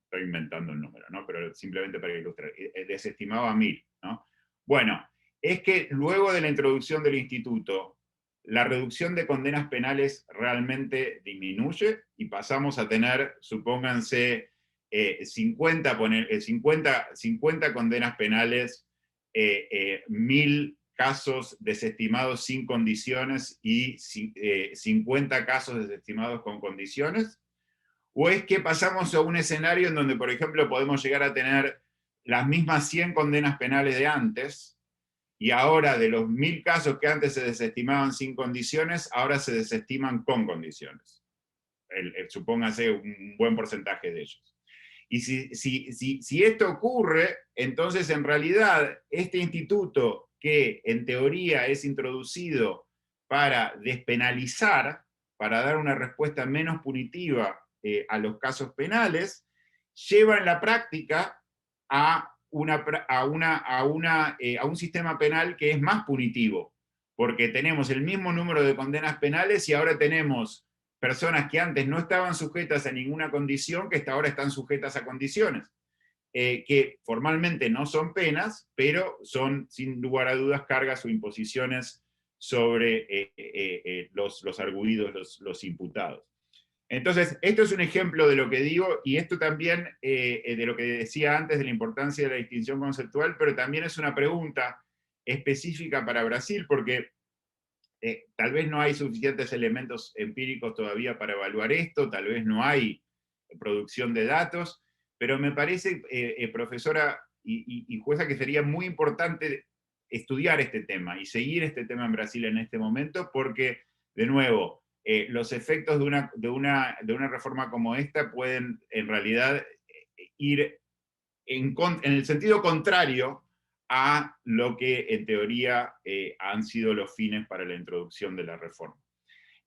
Estoy inventando el número, ¿no? Pero simplemente para ilustrar, desestimaba 1000, ¿no? Bueno, es que luego de la introducción del instituto, la reducción de condenas penales realmente disminuye y pasamos a tener, supónganse, 50 condenas penales, 1000 casos desestimados sin condiciones y 50 casos desestimados con condiciones. ¿O es que pasamos a un escenario en donde, por ejemplo, podemos llegar a tener las mismas 100 condenas penales de antes, y ahora de los 1000 casos que antes se desestimaban sin condiciones, ahora se desestiman con condiciones? Supóngase un buen porcentaje de ellos. Y si esto ocurre, entonces en realidad este instituto, que en teoría es introducido para despenalizar, para dar una respuesta menos punitiva a los casos penales, lleva en la práctica a un sistema penal que es más punitivo, porque tenemos el mismo número de condenas penales y ahora tenemos personas que antes no estaban sujetas a ninguna condición, que hasta ahora están sujetas a condiciones, que formalmente no son penas, pero son, sin lugar a dudas, cargas o imposiciones sobre los arguidos, los imputados. Entonces, esto es un ejemplo de lo que digo, y esto también de lo que decía antes de la importancia de la distinción conceptual, pero también es una pregunta específica para Brasil, porque tal vez no hay suficientes elementos empíricos todavía para evaluar esto, tal vez no hay producción de datos, pero me parece, profesora y jueza, que sería muy importante estudiar este tema y seguir este tema en Brasil en este momento, porque, de nuevo, los efectos de una reforma como esta pueden en realidad ir en el sentido contrario a lo que en teoría han sido los fines para la introducción de la reforma.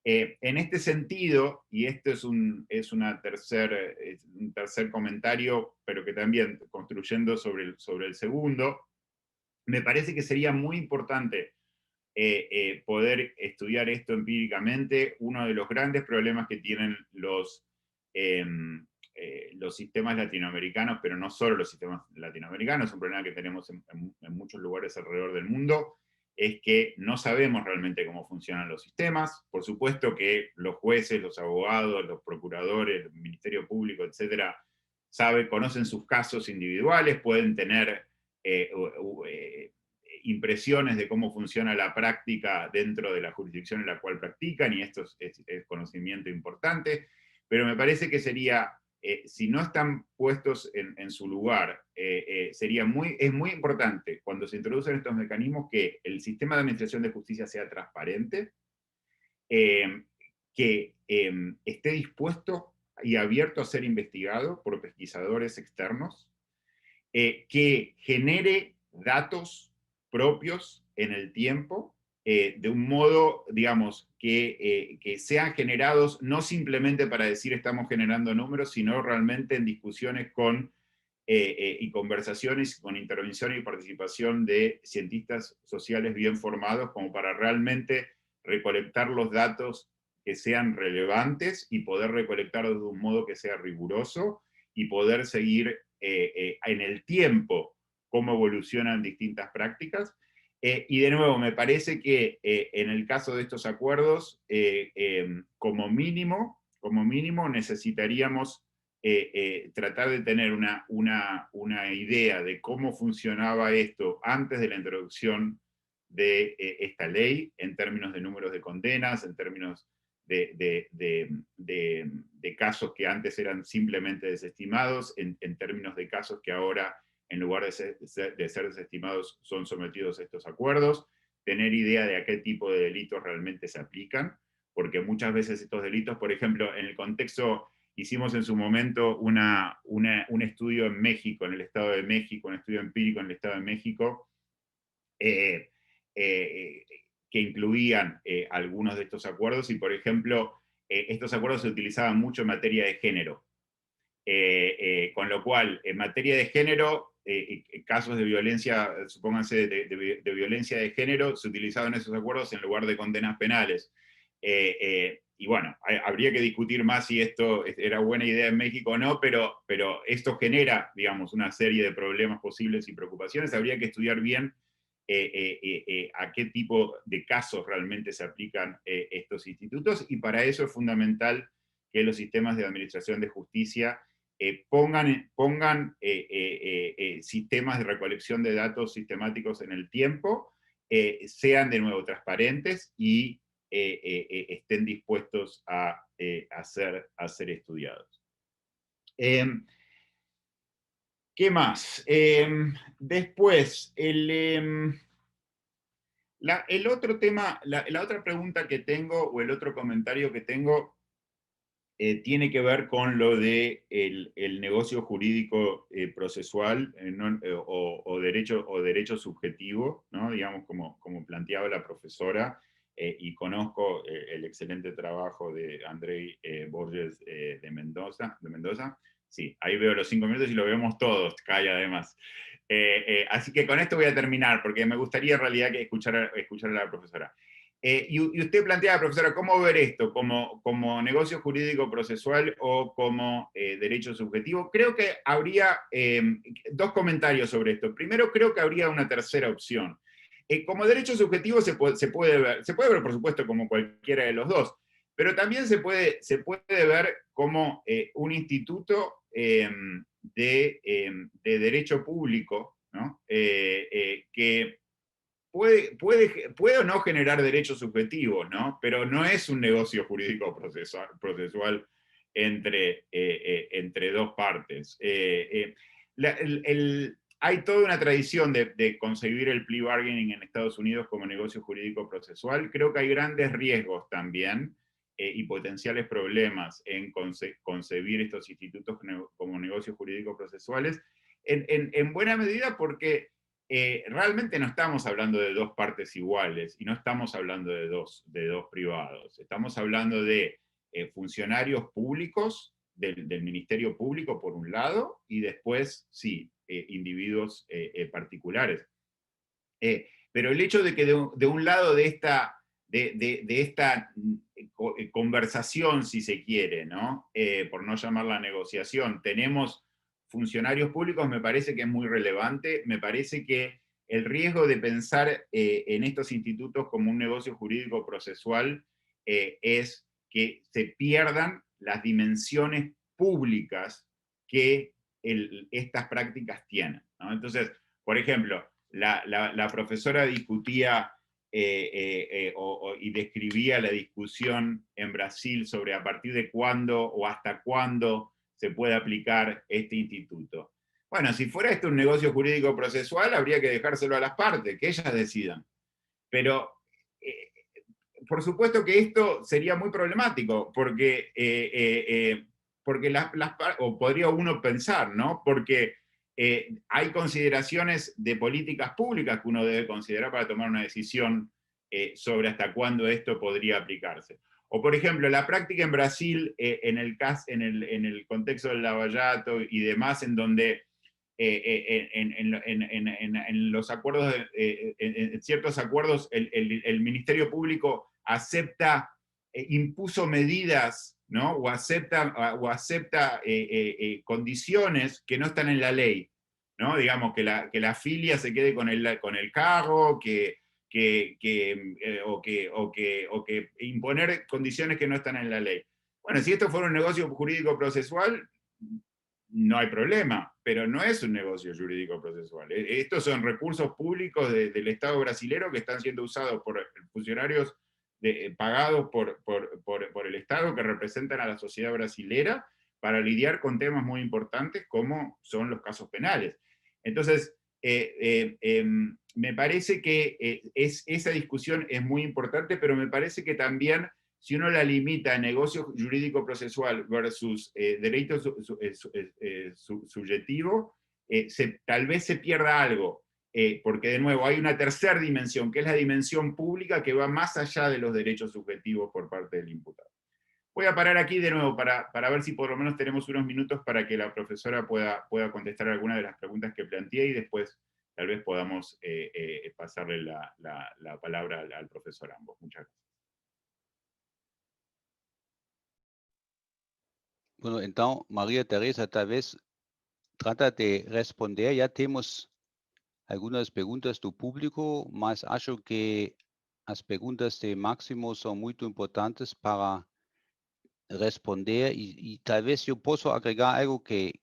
En este sentido, y esto es un tercer comentario, pero que también construyendo sobre el segundo, me parece que sería muy importante poder estudiar esto empíricamente. Uno de los grandes problemas que tienen los sistemas latinoamericanos, pero no solo los sistemas latinoamericanos, es un problema que tenemos en muchos lugares alrededor del mundo, es que no sabemos realmente cómo funcionan los sistemas. Por supuesto que los jueces, los abogados, los procuradores, el Ministerio Público, etcétera, conocen sus casos individuales, pueden tener impresiones de cómo funciona la práctica dentro de la jurisdicción en la cual practican, y esto es conocimiento importante, pero me parece que sería, si no están puestos en su lugar, es muy importante cuando se introducen estos mecanismos que el sistema de administración de justicia sea transparente, que esté dispuesto y abierto a ser investigado por pesquisadores externos, que genere datos propios en el tiempo, de un modo, digamos, que sean generados no simplemente para decir estamos generando números, sino realmente en discusiones y conversaciones con intervención y participación de cientistas sociales bien formados, como para realmente recolectar los datos que sean relevantes y poder recolectarlos de un modo que sea riguroso y poder seguir en el tiempo cómo evolucionan distintas prácticas. Y de nuevo, me parece que en el caso de estos acuerdos, como mínimo necesitaríamos tratar de tener una idea de cómo funcionaba esto antes de la introducción de esta ley, en términos de números de condenas, en términos de casos que antes eran simplemente desestimados, en términos de casos que ahora, en lugar de ser desestimados, son sometidos a estos acuerdos, tener idea de a qué tipo de delitos realmente se aplican, porque muchas veces estos delitos, por ejemplo, en el contexto, hicimos en su momento un estudio en México, en el Estado de México, un estudio empírico en el Estado de México, que incluían algunos de estos acuerdos, y por ejemplo, estos acuerdos se utilizaban mucho en materia de género. Con lo cual, en materia de género, casos de violencia, supónganse de violencia de género, se utilizaban esos acuerdos en lugar de condenas penales. Y bueno, habría que discutir más si esto era buena idea en México o no, pero esto genera, digamos, una serie de problemas posibles y preocupaciones. Habría que estudiar bien a qué tipo de casos realmente se aplican estos institutos, y para eso es fundamental que los sistemas de administración de justicia pongan sistemas de recolección de datos sistemáticos en el tiempo, sean de nuevo transparentes y estén dispuestos a ser estudiados. ¿Qué más? Después, el otro tema, la otra pregunta que tengo, o el otro comentario que tengo, tiene que ver con lo de el negocio jurídico procesual, o derecho subjetivo, ¿no? Digamos, como planteaba la profesora, y conozco el excelente trabajo de Andrei Borges de Mendoza. Sí, ahí veo los 5 minutos y lo vemos todos, Kai, además. Así que con esto voy a terminar, porque me gustaría en realidad que escuchar a la profesora. Y usted plantea, profesora, ¿cómo ver esto? ¿Como negocio jurídico procesual o como derecho subjetivo? Creo que habría dos comentarios sobre esto. Primero, creo que habría una tercera opción. Como derecho subjetivo se puede ver, por supuesto, como cualquiera de los dos, pero también se puede ver como un instituto de derecho público, ¿no? Que puede o no generar derechos subjetivos, ¿no? Pero no es un negocio jurídico procesual entre dos partes. Hay toda una tradición de concebir el plea bargaining en Estados Unidos como negocio jurídico procesual. Creo que hay grandes riesgos también y potenciales problemas en concebir estos institutos como negocios jurídicos procesuales, en buena medida porque realmente no estamos hablando de dos partes iguales, y no estamos hablando de dos privados. Estamos hablando de funcionarios públicos del Ministerio Público, por un lado, y después, sí, individuos particulares. Pero el hecho de que de un lado de esta conversación, si se quiere, ¿no? Por no llamarla negociación, tenemos funcionarios públicos, me parece que es muy relevante. Me parece que el riesgo de pensar en estos institutos como un negocio jurídico procesal es que se pierdan las dimensiones públicas que estas prácticas tienen, ¿no? Entonces, por ejemplo, la profesora discutía y describía la discusión en Brasil sobre a partir de cuándo o hasta cuándo se puede aplicar este instituto. Bueno, si fuera esto un negocio jurídico procesal, habría que dejárselo a las partes, que ellas decidan. Pero, por supuesto que esto sería muy problemático, porque, o podría uno pensar, ¿no? Porque hay consideraciones de políticas públicas que uno debe considerar para tomar una decisión sobre hasta cuándo esto podría aplicarse. O, por ejemplo, la práctica en Brasil, en el contexto del lavallato y demás, en donde en los acuerdos, en ciertos acuerdos, el Ministerio Público impuso medidas, ¿no? o acepta condiciones que no están en la ley, ¿no? Digamos, que la filia se quede con el cargo, o que imponer condiciones que no están en la ley. Bueno, si esto fuera un negocio jurídico procesal, no hay problema, pero no es un negocio jurídico procesal. Estos son recursos públicos del Estado brasilero que están siendo usados por funcionarios pagados por el Estado, que representan a la sociedad brasilera, para lidiar con temas muy importantes como son los casos penales. Entonces, me parece que esa discusión es muy importante, pero me parece que también, si uno la limita a negocio jurídico procesal versus derecho subjetivo, tal vez se pierda algo, porque de nuevo hay una tercera dimensión, que es la dimensión pública, que va más allá de los derechos subjetivos por parte del imputado. Voy a parar aquí de nuevo para ver si por lo menos tenemos unos minutos para que la profesora pueda contestar alguna de las preguntas que planteé, y después tal vez podamos pasarle la palabra al profesor ambos. Muchas gracias. Bueno, então, Maria Teresa, talvez trata de responder. Já temos algumas perguntas do público, mas acho que as perguntas de Máximo são muito importantes para responder, y tal vez yo puedo agregar algo que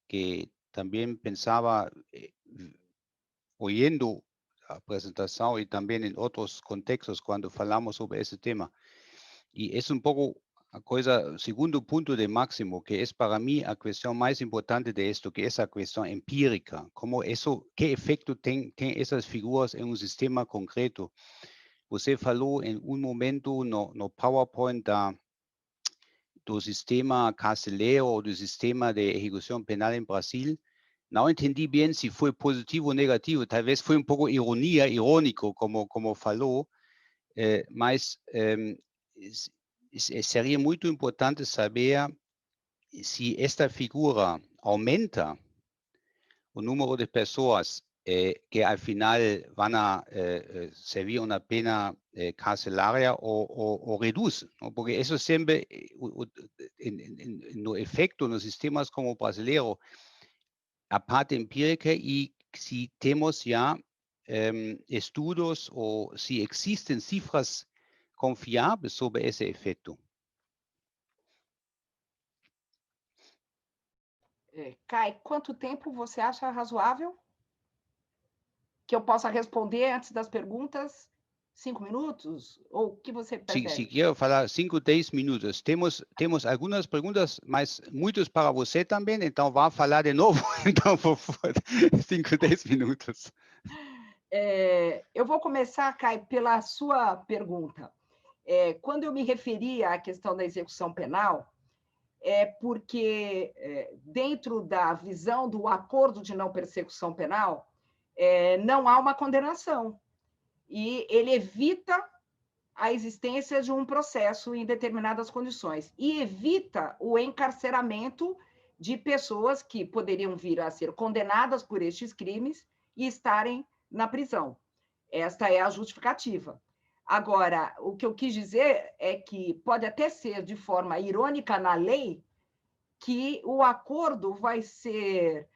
también pensaba oyendo la presentación y también en otros contextos cuando hablamos sobre ese tema. Y es un poco a cosa, segundo punto de Máximo, que es para mí la cuestión más importante de esto, que es la cuestión empírica, cómo eso, qué efecto tienen esas figuras en un sistema concreto. Usted habló en un momento no PowerPoint do sistema carcerário ou do sistema de execução penal em Brasil. Não entendi bem se foi positivo ou negativo, talvez foi um pouco irônico, como falou, mas seria muito importante saber se esta figura aumenta o número de pessoas que al final van a servir una pena carcelaria o reduce, ¿no? Porque eso siempre, en efecto, en los sistemas como brasileño, aparte empírica, y si tenemos ya estudios o si existen cifras confiables sobre ese efecto. Kai, quanto tempo você acha razoável que eu possa responder antes das perguntas? 5 minutos? Ou o que você prefere? Se quero falar 5, 10 minutos. Temos algumas perguntas, mas muitas para você também, então vá falar de novo. Então, por favor, 5, 10 minutos. Eu vou começar, Kai, pela sua pergunta. Quando eu me referi à questão da execução penal, é porque, dentro da visão do acordo de não persecução penal, não há uma condenação. E ele evita a existência de um processo em determinadas condições. E evita o encarceramento de pessoas que poderiam vir a ser condenadas por estes crimes e estarem na prisão. Esta é a justificativa. Agora, o que eu quis dizer é que pode até ser de forma irônica na lei que o acordo vai ser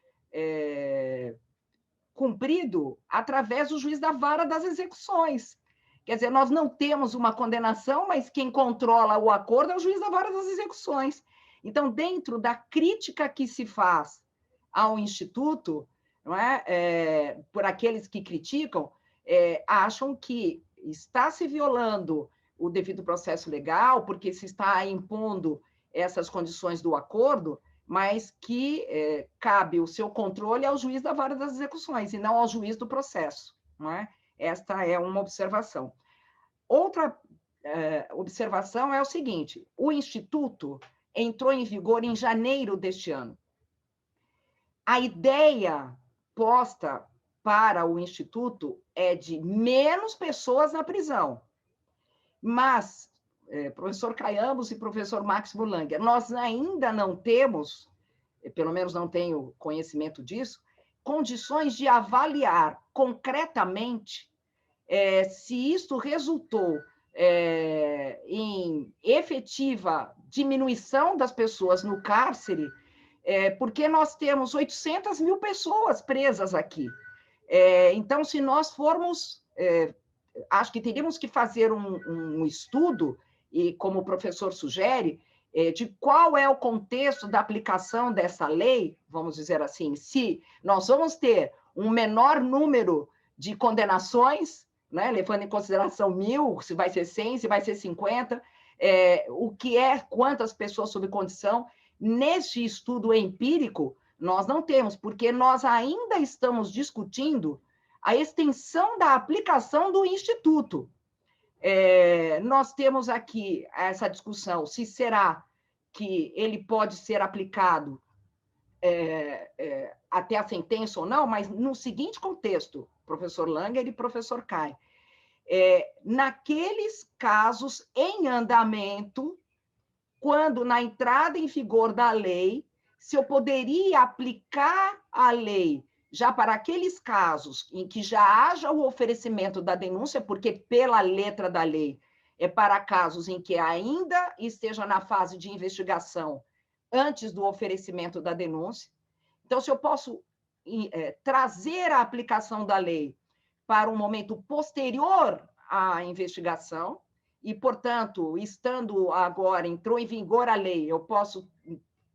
cumprido através do juiz da vara das execuções. Quer dizer, nós não temos uma condenação, mas quem controla o acordo é o juiz da vara das execuções. Então, dentro da crítica que se faz ao Instituto, não é? Por aqueles que criticam, acham que está se violando o devido processo legal, porque se está impondo essas condições do acordo, mas que cabe o seu controle ao juiz da vara das execuções, e não ao juiz do processo. Não é? Esta é uma observação. Outra observação é o seguinte: o Instituto entrou em vigor em janeiro deste ano. A ideia posta para o Instituto é de menos pessoas na prisão. Mas, professor Caiambos e professor Máximo Langer, nós ainda não temos, pelo menos não tenho conhecimento disso, condições de avaliar concretamente se isto resultou em efetiva diminuição das pessoas no cárcere, porque nós temos 800 mil pessoas presas aqui. Então, se nós formos, acho que teríamos que fazer um estudo, e como o professor sugere, de qual é o contexto da aplicação dessa lei, vamos dizer assim, se nós vamos ter um menor número de condenações, né, levando em consideração 1.000, se vai ser 100, se vai ser 50, o que quantas pessoas sob condição. Neste estudo empírico, nós não temos, porque nós ainda estamos discutindo a extensão da aplicação do Instituto. Nós temos aqui essa discussão, se será que ele pode ser aplicado até a sentença ou não, mas no seguinte contexto, professor Langer e professor Kai, naqueles casos em andamento, quando na entrada em vigor da lei, se eu poderia aplicar a lei já para aqueles casos em que já haja o oferecimento da denúncia, porque pela letra da lei é para casos em que ainda esteja na fase de investigação antes do oferecimento da denúncia. Então, se eu posso trazer a aplicação da lei para um momento posterior à investigação, e, portanto, estando agora, entrou em vigor a lei, eu posso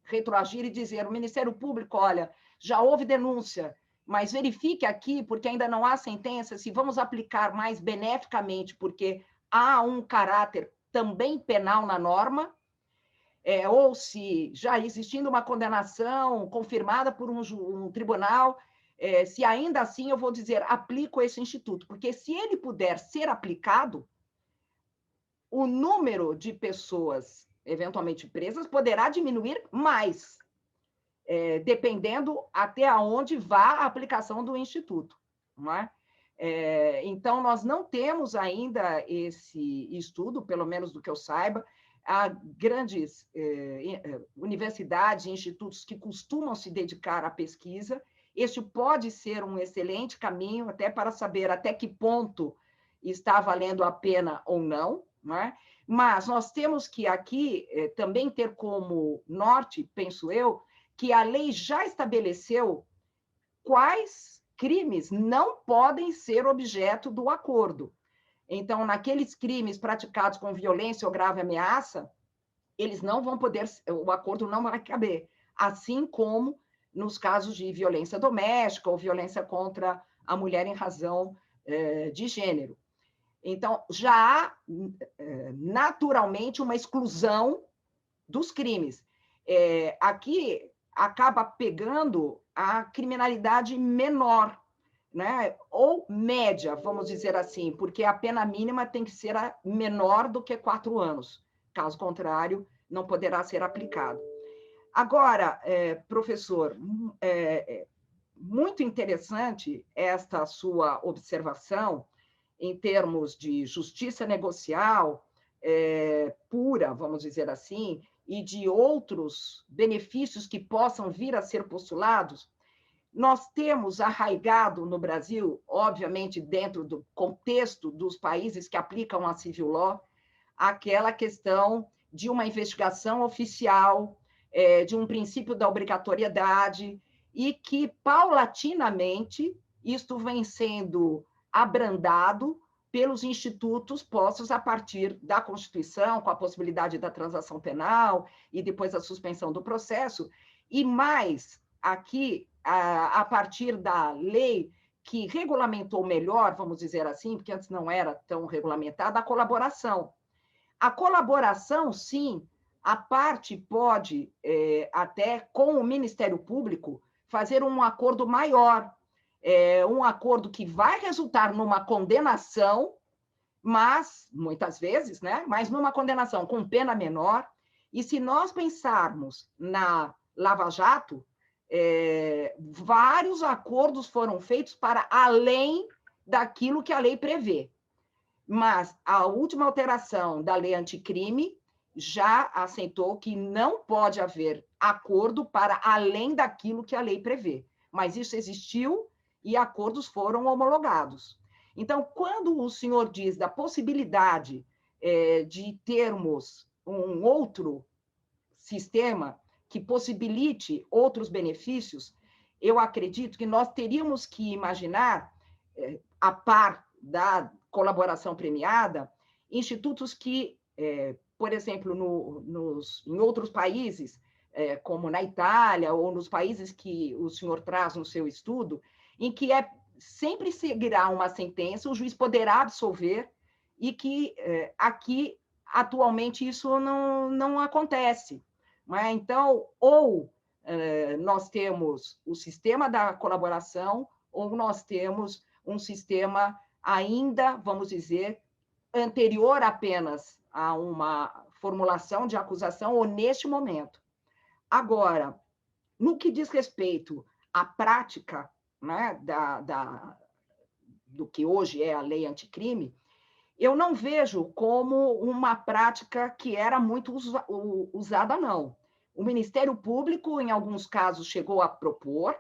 retroagir e dizer ao Ministério Público, olha, já houve denúncia, mas verifique aqui, porque ainda não há sentença, se vamos aplicar mais beneficamente, porque há um caráter também penal na norma, ou se já existindo uma condenação confirmada por um tribunal, se ainda assim eu vou dizer, aplico esse instituto, porque se ele puder ser aplicado, o número de pessoas eventualmente presas poderá diminuir mais, dependendo até onde vá a aplicação do Instituto. Não é? Então, nós não temos ainda esse estudo, pelo menos do que eu saiba. Há grandes universidades e institutos que costumam se dedicar à pesquisa. Este pode ser um excelente caminho até para saber até que ponto está valendo a pena ou não. Não é? Mas nós temos que aqui também ter como norte, penso eu, que a lei já estabeleceu quais crimes não podem ser objeto do acordo. Então, naqueles crimes praticados com violência ou grave ameaça, eles não vão poder, o acordo não vai caber, assim como nos casos de violência doméstica ou violência contra a mulher em razão de gênero. Então, já há naturalmente uma exclusão dos crimes. Aqui acaba pegando a criminalidade menor, né? Ou média, vamos dizer assim, porque a pena mínima tem que ser menor do que 4 anos. Caso contrário, não poderá ser aplicado. Agora, professor, muito interessante esta sua observação em termos de justiça negocial pura, vamos dizer assim, e de outros benefícios que possam vir a ser postulados. Nós temos arraigado no Brasil, obviamente dentro do contexto dos países que aplicam a civil law, aquela questão de uma investigação oficial, de um princípio da obrigatoriedade, e que, paulatinamente, isto vem sendo abrandado pelos institutos postos a partir da Constituição, com a possibilidade da transação penal e depois a suspensão do processo, e mais aqui, a partir da lei que regulamentou melhor, vamos dizer assim, porque antes não era tão regulamentada, a colaboração. A colaboração, sim, a parte pode, até com o Ministério Público, fazer um acordo maior, um acordo que vai resultar numa condenação, mas, muitas vezes, né? Mas numa condenação com pena menor. E se nós pensarmos na Lava Jato, vários acordos foram feitos para além daquilo que a lei prevê. Mas a última alteração da lei anticrime já assentou que não pode haver acordo para além daquilo que a lei prevê. Mas isso existiu e acordos foram homologados. Então, quando o senhor diz da possibilidade de termos um outro sistema que possibilite outros benefícios, eu acredito que nós teríamos que imaginar, a par da colaboração premiada, institutos que, por exemplo, em outros países, como na Itália, ou nos países que o senhor traz no seu estudo, em que sempre seguirá uma sentença, o juiz poderá absolver, e que aqui, atualmente, isso não acontece. Né? Então, ou nós temos o sistema da colaboração, ou nós temos um sistema ainda, vamos dizer, anterior apenas a uma formulação de acusação, ou neste momento. Agora, no que diz respeito à prática, né, do que hoje é a lei anticrime, eu não vejo como uma prática que era muito usada, não. O Ministério Público, em alguns casos, chegou a propor,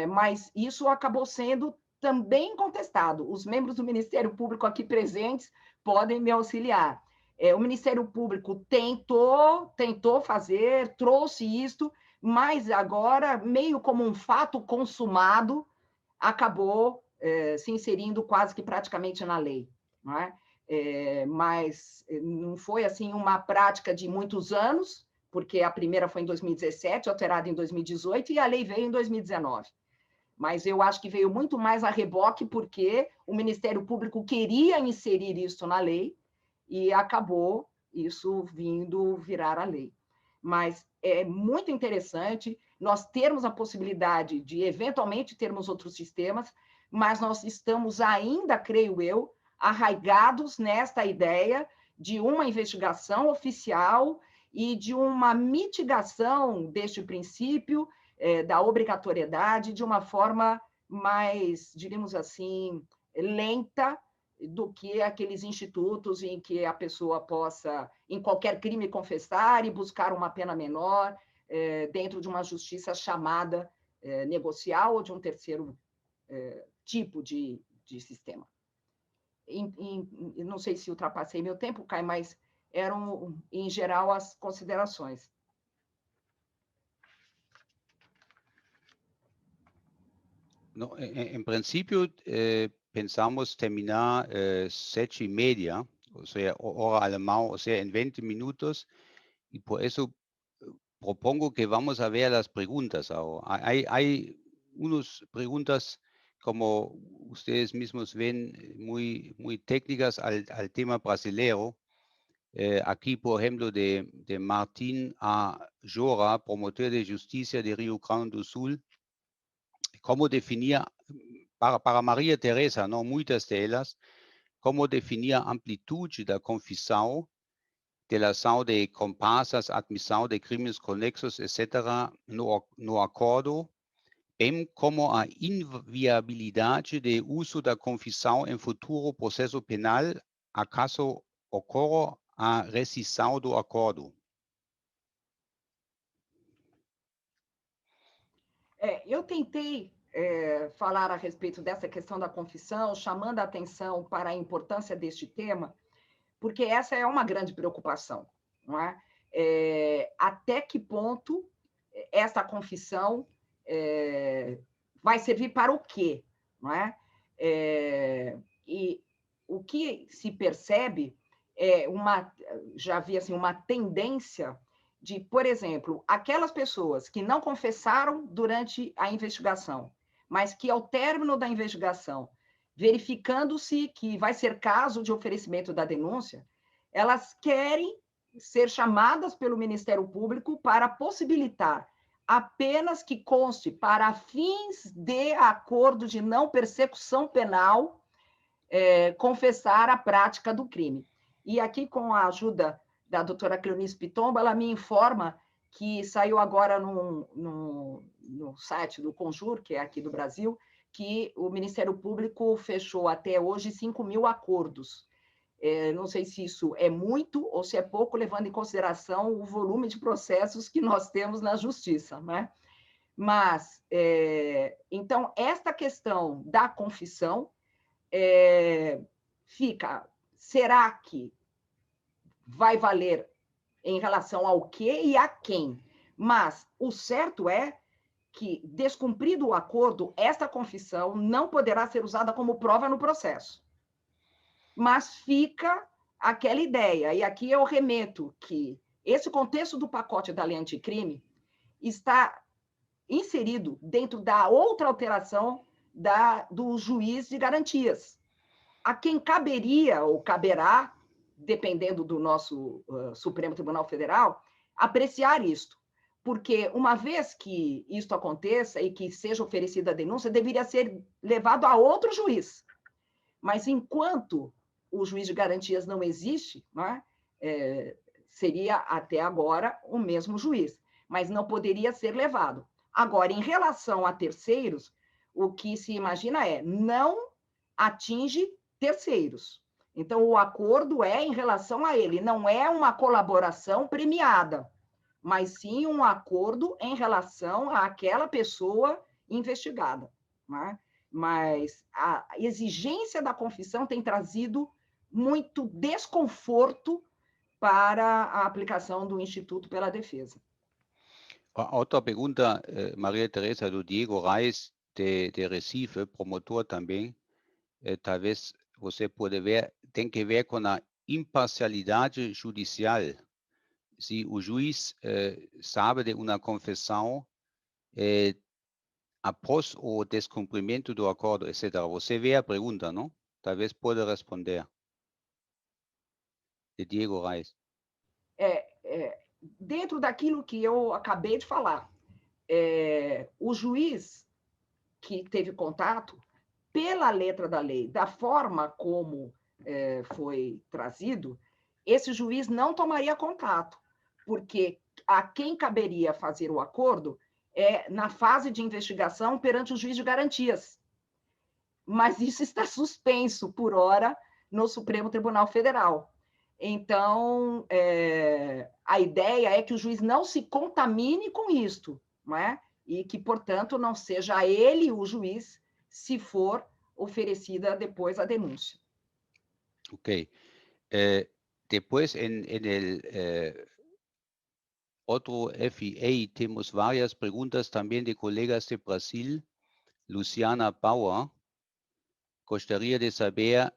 mas isso acabou sendo também contestado. Os membros do Ministério Público aqui presentes podem me auxiliar. O Ministério Público tentou fazer, trouxe isto, mas agora, meio como um fato consumado, acabou se inserindo quase que praticamente na lei. Não é? Mas não foi assim uma prática de muitos anos, porque a primeira foi em 2017, alterada em 2018, e a lei veio em 2019. Mas eu acho que veio muito mais a reboque, porque o Ministério Público queria inserir isso na lei, e acabou isso vindo virar a lei. Mas é muito interessante nós termos a possibilidade de, eventualmente, termos outros sistemas, mas nós estamos ainda, creio eu, arraigados nesta ideia de uma investigação oficial e de uma mitigação deste princípio da obrigatoriedade de uma forma mais, diríamos assim, lenta do que aqueles institutos em que a pessoa possa, em qualquer crime, confessar e buscar uma pena menor dentro de uma justiça chamada negocial ou de um terceiro tipo de sistema. Não sei se ultrapassei meu tempo, Caio, mas eram, em geral, as considerações. No, en principio, pensamos terminar 7:30, o sea, hora alemán, o sea, en 20 minutos, y por eso propongo que vamos a ver las preguntas ahora. Hay unas preguntas, como ustedes mismos ven, muy técnicas al tema brasilero. Aquí, por ejemplo, de Martín A. Jora, promotor de justicia de Rio Grande do Sul. ¿Cómo definía, para María Teresa, no muchas de ellas, cómo definía amplitud da confissão, de la ação de comparsas, admissão de crimes conexos, etc., no acordo, bem como a inviabilidade de uso da confissão em futuro processo penal, acaso ocorra a rescisão do acordo? Eu tentei falar a respeito dessa questão da confissão, chamando a atenção para a importância deste tema, porque essa é uma grande preocupação, não é? Até que ponto essa confissão vai servir para o quê? Não é? E o que se percebe é já havia assim, uma tendência de, por exemplo, aquelas pessoas que não confessaram durante a investigação, mas que ao término da investigação, verificando-se que vai ser caso de oferecimento da denúncia, elas querem ser chamadas pelo Ministério Público para possibilitar apenas que conste para fins de acordo de não persecução penal, confessar a prática do crime. E aqui, com a ajuda da doutora Cleonice Pitombo, ela me informa que saiu agora no site do Conjur, que é aqui do Brasil, que o Ministério Público fechou até hoje 5.000 acordos. Não sei se isso é muito ou se é pouco, levando em consideração o volume de processos que nós temos na Justiça, né? Mas, então, esta questão da confissão será que vai valer em relação ao quê e a quem? Mas o certo é que, descumprido o acordo, esta confissão não poderá ser usada como prova no processo. Mas fica aquela ideia, e aqui eu remeto que esse contexto do pacote da lei anticrime está inserido dentro da outra alteração do juiz de garantias, a quem caberia ou caberá, dependendo do nosso Supremo Tribunal Federal, apreciar isto. Porque uma vez que isto aconteça e que seja oferecida a denúncia, deveria ser levado a outro juiz. Mas enquanto o juiz de garantias não existe, né, seria até agora o mesmo juiz, mas não poderia ser levado. Agora, em relação a terceiros, o que se imagina não atinge terceiros. Então, o acordo é em relação a ele, não é uma colaboração premiada, mas sim um acordo em relação àquela pessoa investigada, né? Mas a exigência da confissão tem trazido muito desconforto para a aplicação do Instituto pela Defesa. Outra pergunta, Maria Teresa, do Diego Reis, de Recife, promotor também. Talvez você pode ver, tem que ver com a imparcialidade judicial. Se o juiz sabe de uma confissão, após o descumprimento do acordo, etc. Você vê a pergunta, não? Talvez pode responder. De Diego Reis. Dentro daquilo que eu acabei de falar, o juiz que teve contato, pela letra da lei, da forma como foi trazido, esse juiz não tomaria contato, porque a quem caberia fazer o acordo na fase de investigação perante o juiz de garantias. Mas isso está suspenso, por hora, no Supremo Tribunal Federal. Então, a ideia é que o juiz não se contamine com isto, não é? E que, portanto, não seja ele o juiz, se for oferecida depois a denúncia. Ok. Depois, en el otro FEA, temos várias perguntas também de colegas de Brasil. Luciana Bauer gostaria de saber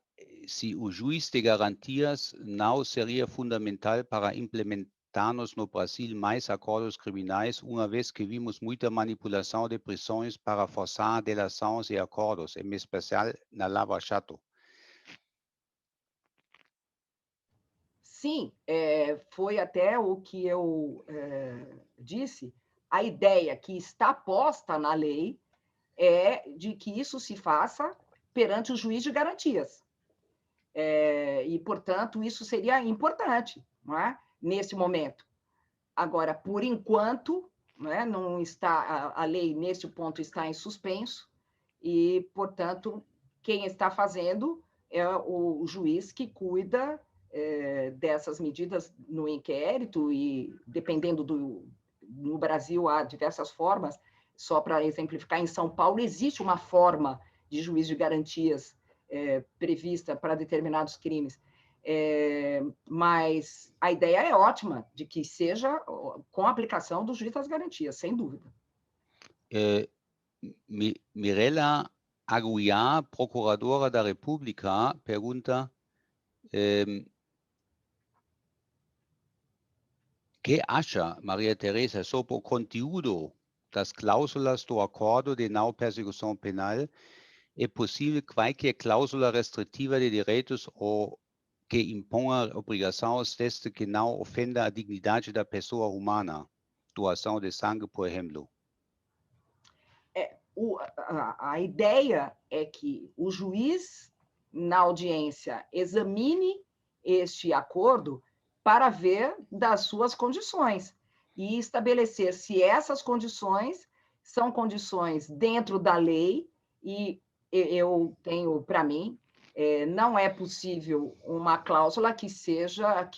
se o juiz de garantias não seria fundamental para implementarmos no Brasil mais acordos criminais, uma vez que vimos muita manipulação de prisões para forçar delações e acordos, em especial na Lava Jato. Sim, foi até o que eu disse. A ideia que está posta na lei é de que isso se faça perante o juiz de garantias. E, portanto, isso seria importante, não é? Nesse momento. Agora, por enquanto, não está, a lei, nesse ponto, está em suspenso e, portanto, quem está fazendo é o juiz que cuida dessas medidas no inquérito e, dependendo no Brasil, há diversas formas. Só para exemplificar, em São Paulo existe uma forma de juiz de garantias prevista para determinados crimes. Mas a ideia é ótima, de que seja com a aplicação do juiz das garantias, sem dúvida. Mirella Aguiar, procuradora da República, pergunta que acha Maria Teresa sobre o conteúdo das cláusulas do Acordo de Não Persecução Penal? É possível qualquer cláusula restritiva de direitos ou que imponha obrigações desde que não ofenda a dignidade da pessoa humana? Doação de sangue, por exemplo. A ideia é que o juiz, na audiência, examine este acordo para ver das suas condições e estabelecer se essas condições são condições dentro da lei, e eu tenho para mim, não é possível uma cláusula que seja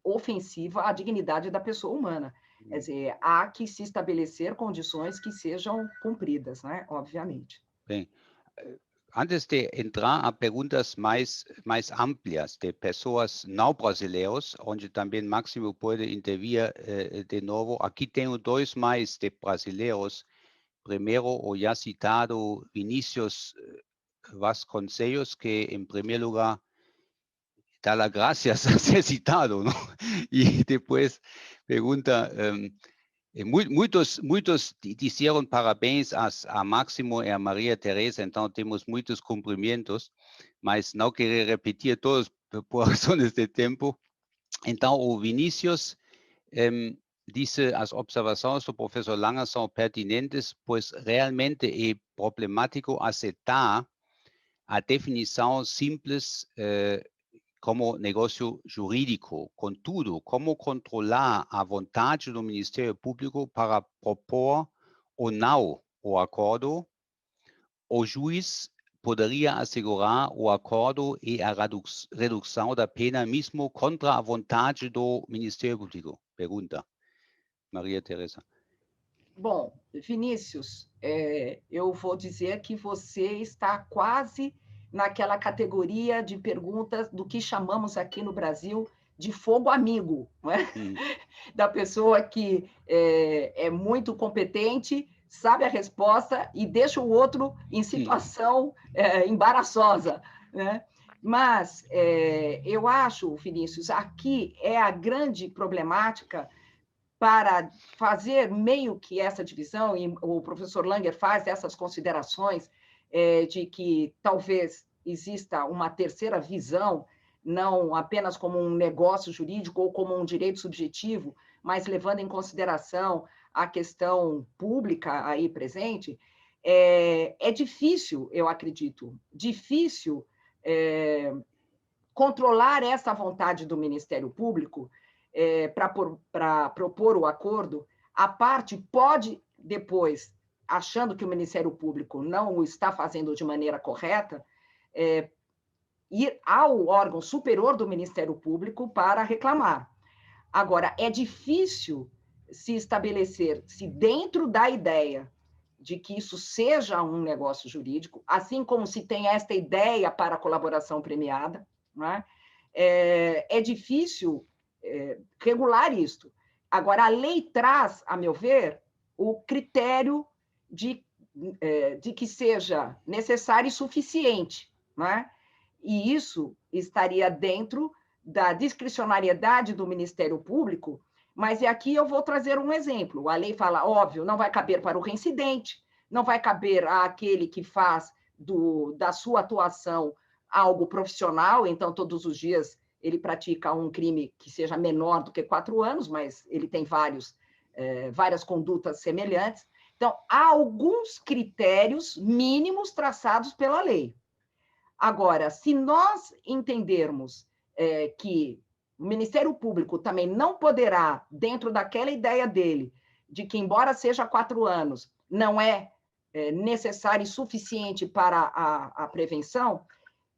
ofensiva à dignidade da pessoa humana. Quer dizer, há que se estabelecer condições que sejam cumpridas, né? Obviamente. Bem, antes de entrar a perguntas mais amplias de pessoas não brasileiras, onde também Máximo pode intervir de novo, aqui tenho dois mais de brasileiros. Primeiro, o já citado Vinícius Vasconcelos, que em primeiro lugar dá las gracias a ser citado, ¿no? Y después pergunta, muitos disseram parabéns a Máximo e a Maria Teresa, então temos muitos cumprimentos, mas não quero repetir todos por razões de tempo. Então, o Vinícius disse as observações do professor Langer são pertinentes, pois realmente é problemático aceitar a definição simples como negócio jurídico. Contudo, como controlar a vontade do Ministério Público para propor ou não o acordo? O juiz poderia assegurar o acordo e a redução da pena mesmo contra a vontade do Ministério Público? Pergunta, Maria Teresa. Bom, Vinícius, eu vou dizer que você está quase naquela categoria de perguntas do que chamamos aqui no Brasil de fogo amigo, não é? Da pessoa que é muito competente, sabe a resposta e deixa o outro em situação embaraçosa, né? Mas eu acho, Vinícius, aqui é a grande problemática para fazer meio que essa divisão, e o professor Langer faz essas considerações de que talvez exista uma terceira visão, não apenas como um negócio jurídico ou como um direito subjetivo, mas levando em consideração a questão pública aí presente. É difícil, eu acredito, controlar essa vontade do Ministério Público para propor o acordo. A parte pode, depois, achando que o Ministério Público não o está fazendo de maneira correta, ir ao órgão superior do Ministério Público para reclamar. Agora, é difícil se estabelecer, se dentro da ideia de que isso seja um negócio jurídico, assim como se tem esta ideia para a colaboração premiada, não é? É difícil regular isto. Agora, a lei traz, a meu ver, o critério de que seja necessário e suficiente, não é? E isso estaria dentro da discricionariedade do Ministério Público, mas aqui eu vou trazer um exemplo. A lei fala, óbvio, não vai caber para o reincidente, não vai caber àquele que faz da sua atuação algo profissional, então todos os dias ele pratica um crime que seja menor do que 4 anos, mas ele tem várias condutas semelhantes. Então, há alguns critérios mínimos traçados pela lei. Agora, se nós entendermos que o Ministério Público também não poderá, dentro daquela ideia dele, de que, embora seja 4 anos, não é necessário e suficiente para a prevenção,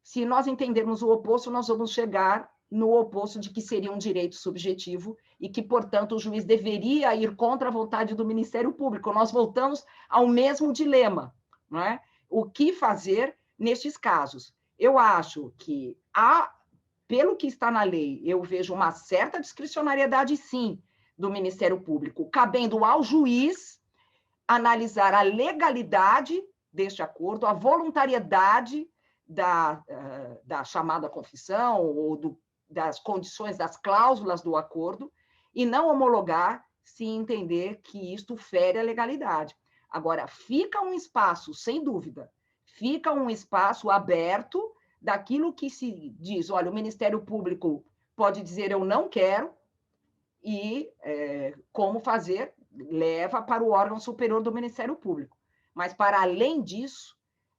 se nós entendermos o oposto, nós vamos chegar no oposto de que seria um direito subjetivo e que, portanto, o juiz deveria ir contra a vontade do Ministério Público. Nós voltamos ao mesmo dilema, não é? O que fazer nestes casos? Eu acho que pelo que está na lei, eu vejo uma certa discricionariedade, sim, do Ministério Público, cabendo ao juiz analisar a legalidade deste acordo, a voluntariedade da chamada confissão, ou das condições, das cláusulas do acordo, e não homologar se entender que isto fere a legalidade. Agora, fica um espaço, sem dúvida, fica um espaço aberto daquilo que se diz, olha, o Ministério Público pode dizer eu não quero, e como fazer, leva para o órgão superior do Ministério Público. Mas, para além disso,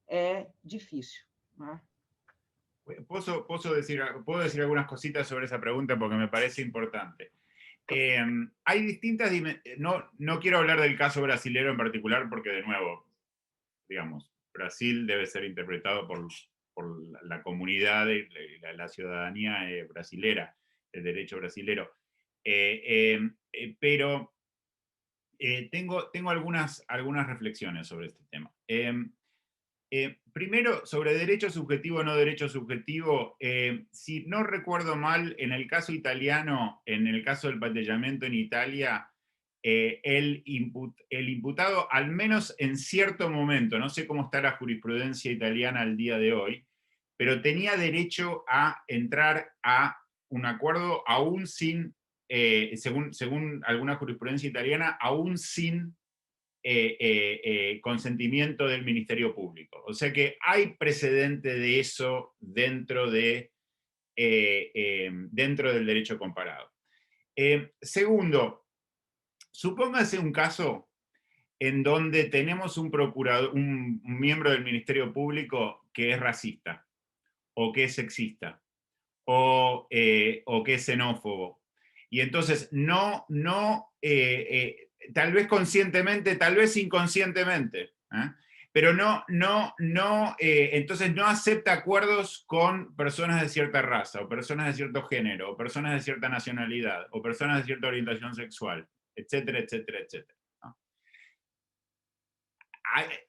é difícil, ¿no? ¿Puedo decir algunas cositas sobre esa pregunta porque me parece importante? Hay distintas dimensiones, no quiero hablar del caso brasilero en particular porque, de nuevo, digamos, Brasil debe ser interpretado por la comunidad y la ciudadanía brasilera, el derecho brasilero. Pero tengo algunas reflexiones sobre este tema. Primero, sobre derecho subjetivo o no derecho subjetivo, si no recuerdo mal, en el caso italiano, en el caso del patteggiamento en Italia, el imputado, al menos en cierto momento, no sé cómo está la jurisprudencia italiana al día de hoy, pero tenía derecho a entrar a un acuerdo aún sin, según alguna jurisprudencia italiana, aún sin consentimiento del Ministerio Público. O sea que hay precedente de eso dentro del derecho comparado. Segundo, supóngase un caso en donde tenemos un miembro del Ministerio Público que es racista, o que es sexista, o que es xenófobo. Y entonces tal vez conscientemente, tal vez inconscientemente, pero entonces no acepta acuerdos con personas de cierta raza, o personas de cierto género, o personas de cierta nacionalidad, o personas de cierta orientación sexual, etcétera, etcétera, etcétera.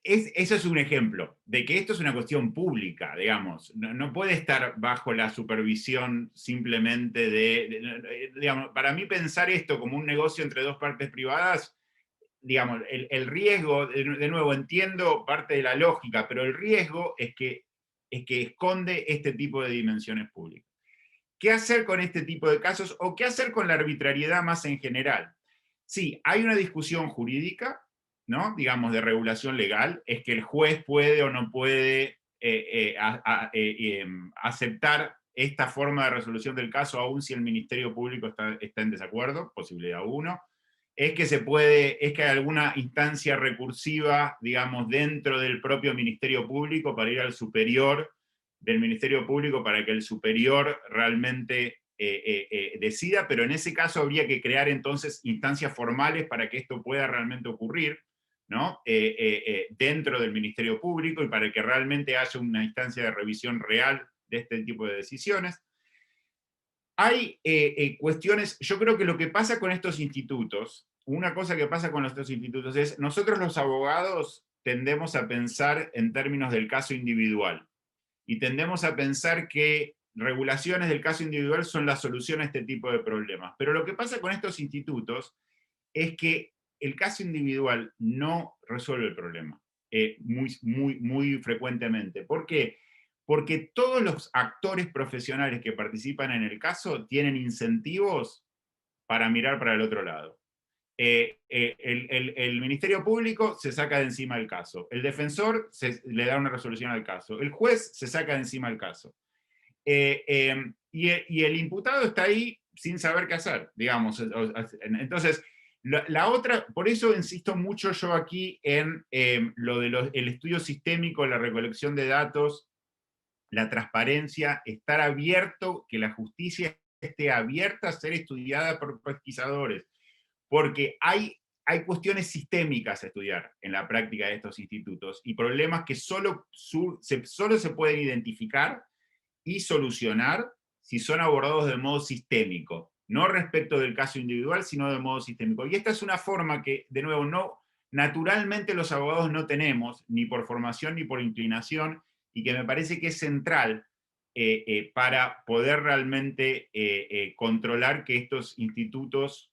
Eso es un ejemplo de que esto es una cuestión pública, digamos. No puede estar bajo la supervisión simplemente digamos, para mí pensar esto como un negocio entre dos partes privadas, digamos, el riesgo, de nuevo, entiendo parte de la lógica, pero el riesgo es que esconde este tipo de dimensiones públicas. ¿Qué hacer con este tipo de casos? ¿O qué hacer con la arbitrariedad más en general? Sí, hay una discusión jurídica, ¿no? Digamos, de regulación legal, es que el juez puede o no puede aceptar esta forma de resolución del caso, aun si el Ministerio Público está en desacuerdo, posibilidad 1. Es que hay alguna instancia recursiva, digamos, dentro del propio Ministerio Público para ir al superior del Ministerio Público para que el superior realmente decida, pero en ese caso habría que crear entonces instancias formales para que esto pueda realmente ocurrir, ¿no? Dentro del Ministerio Público, y para que realmente haya una instancia de revisión real de este tipo de decisiones. Hay cuestiones, yo creo que lo que pasa con estos institutos, una cosa que pasa con estos institutos es, nosotros los abogados tendemos a pensar en términos del caso individual, y tendemos a pensar que regulaciones del caso individual son la solución a este tipo de problemas. Pero lo que pasa con estos institutos es que el caso individual no resuelve el problema muy frecuentemente. ¿Por qué? Porque todos los actores profesionales que participan en el caso tienen incentivos para mirar para el otro lado. El Ministerio Público se saca de encima el caso, el defensor le da una resolución al caso, el juez se saca de encima el caso, y el imputado está ahí sin saber qué hacer, digamos. Entonces, la otra, por eso insisto mucho yo aquí en lo de el estudio sistémico, la recolección de datos, la transparencia, estar abierto, que la justicia esté abierta a ser estudiada por pesquisadores, porque hay cuestiones sistémicas a estudiar en la práctica de estos institutos, y problemas que solo se pueden identificar y solucionar si son abordados de modo sistémico, no respecto del caso individual, sino de modo sistémico. Y esta es una forma que, de nuevo, naturalmente los abogados no tenemos, ni por formación ni por inclinación, y que me parece que es central para poder realmente controlar que estos institutos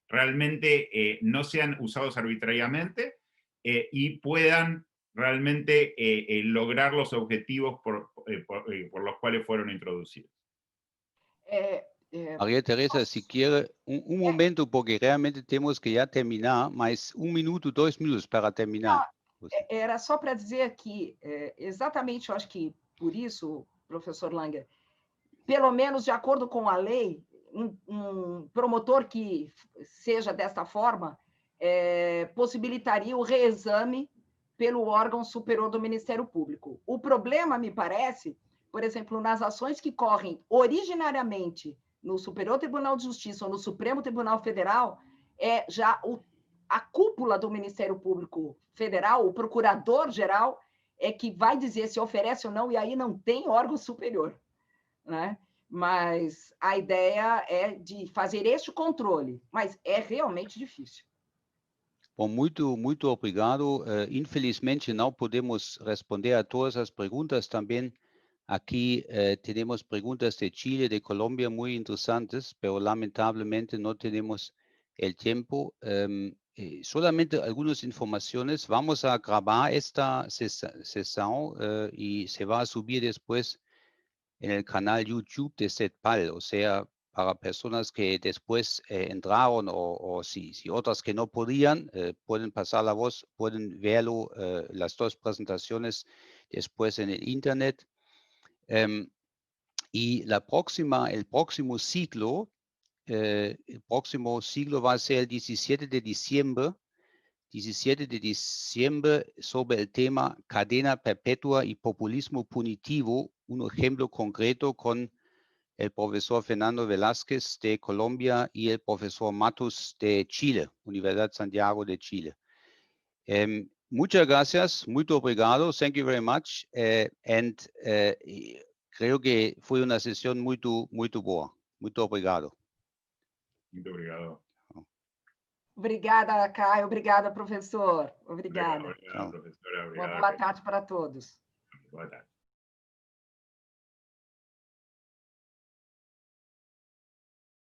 realmente no sean usados arbitrariamente y puedan realmente lograr los objetivos por los cuales fueron introducidos. María Teresa, si quiere, un momento, porque realmente tenemos que ya terminar, mas 1 minuto, 2 minutos para terminar. Era só para dizer que, exatamente, eu acho que por isso, professor Langer, pelo menos de acordo com a lei, um promotor que seja desta forma possibilitaria o reexame pelo órgão superior do Ministério Público. O problema, me parece, por exemplo, nas ações que correm originariamente no Superior Tribunal de Justiça ou no Supremo Tribunal Federal, já a cúpula do Ministério Público Federal, o procurador-geral, é que vai dizer se oferece ou não, e aí não tem órgão superior, né? Mas a ideia é de fazer este controle, mas é realmente difícil. Bom, muito obrigado. Infelizmente não podemos responder a todas as perguntas também. Aqui temos perguntas de Chile, de Colômbia, muito interessantes, mas lamentavelmente não temos o tempo. Solamente algumas informações. Vamos a gravar esta sessão e se vai subir depois no canal YouTube de CETPAL, ou seja, para personas que después entraron o si otras que no podían, pueden pasar la voz, pueden verlo, las dos presentaciones después en el Internet. Y el próximo ciclo va a ser el 17 de diciembre sobre el tema cadena perpetua y populismo punitivo, un ejemplo concreto con el profesor Fernando Velázquez de Colombia y el profesor Matus de Chile, Universidad Santiago de Chile. Muchas gracias, muito obrigado, thank you very much, creo que fue una sesión muy boa. Muito obrigado. Muito obrigado. Obrigada, Caio, obrigada, professor. Obrigada. Obrigado, professora. Boa tarde para todos. Boa tarde.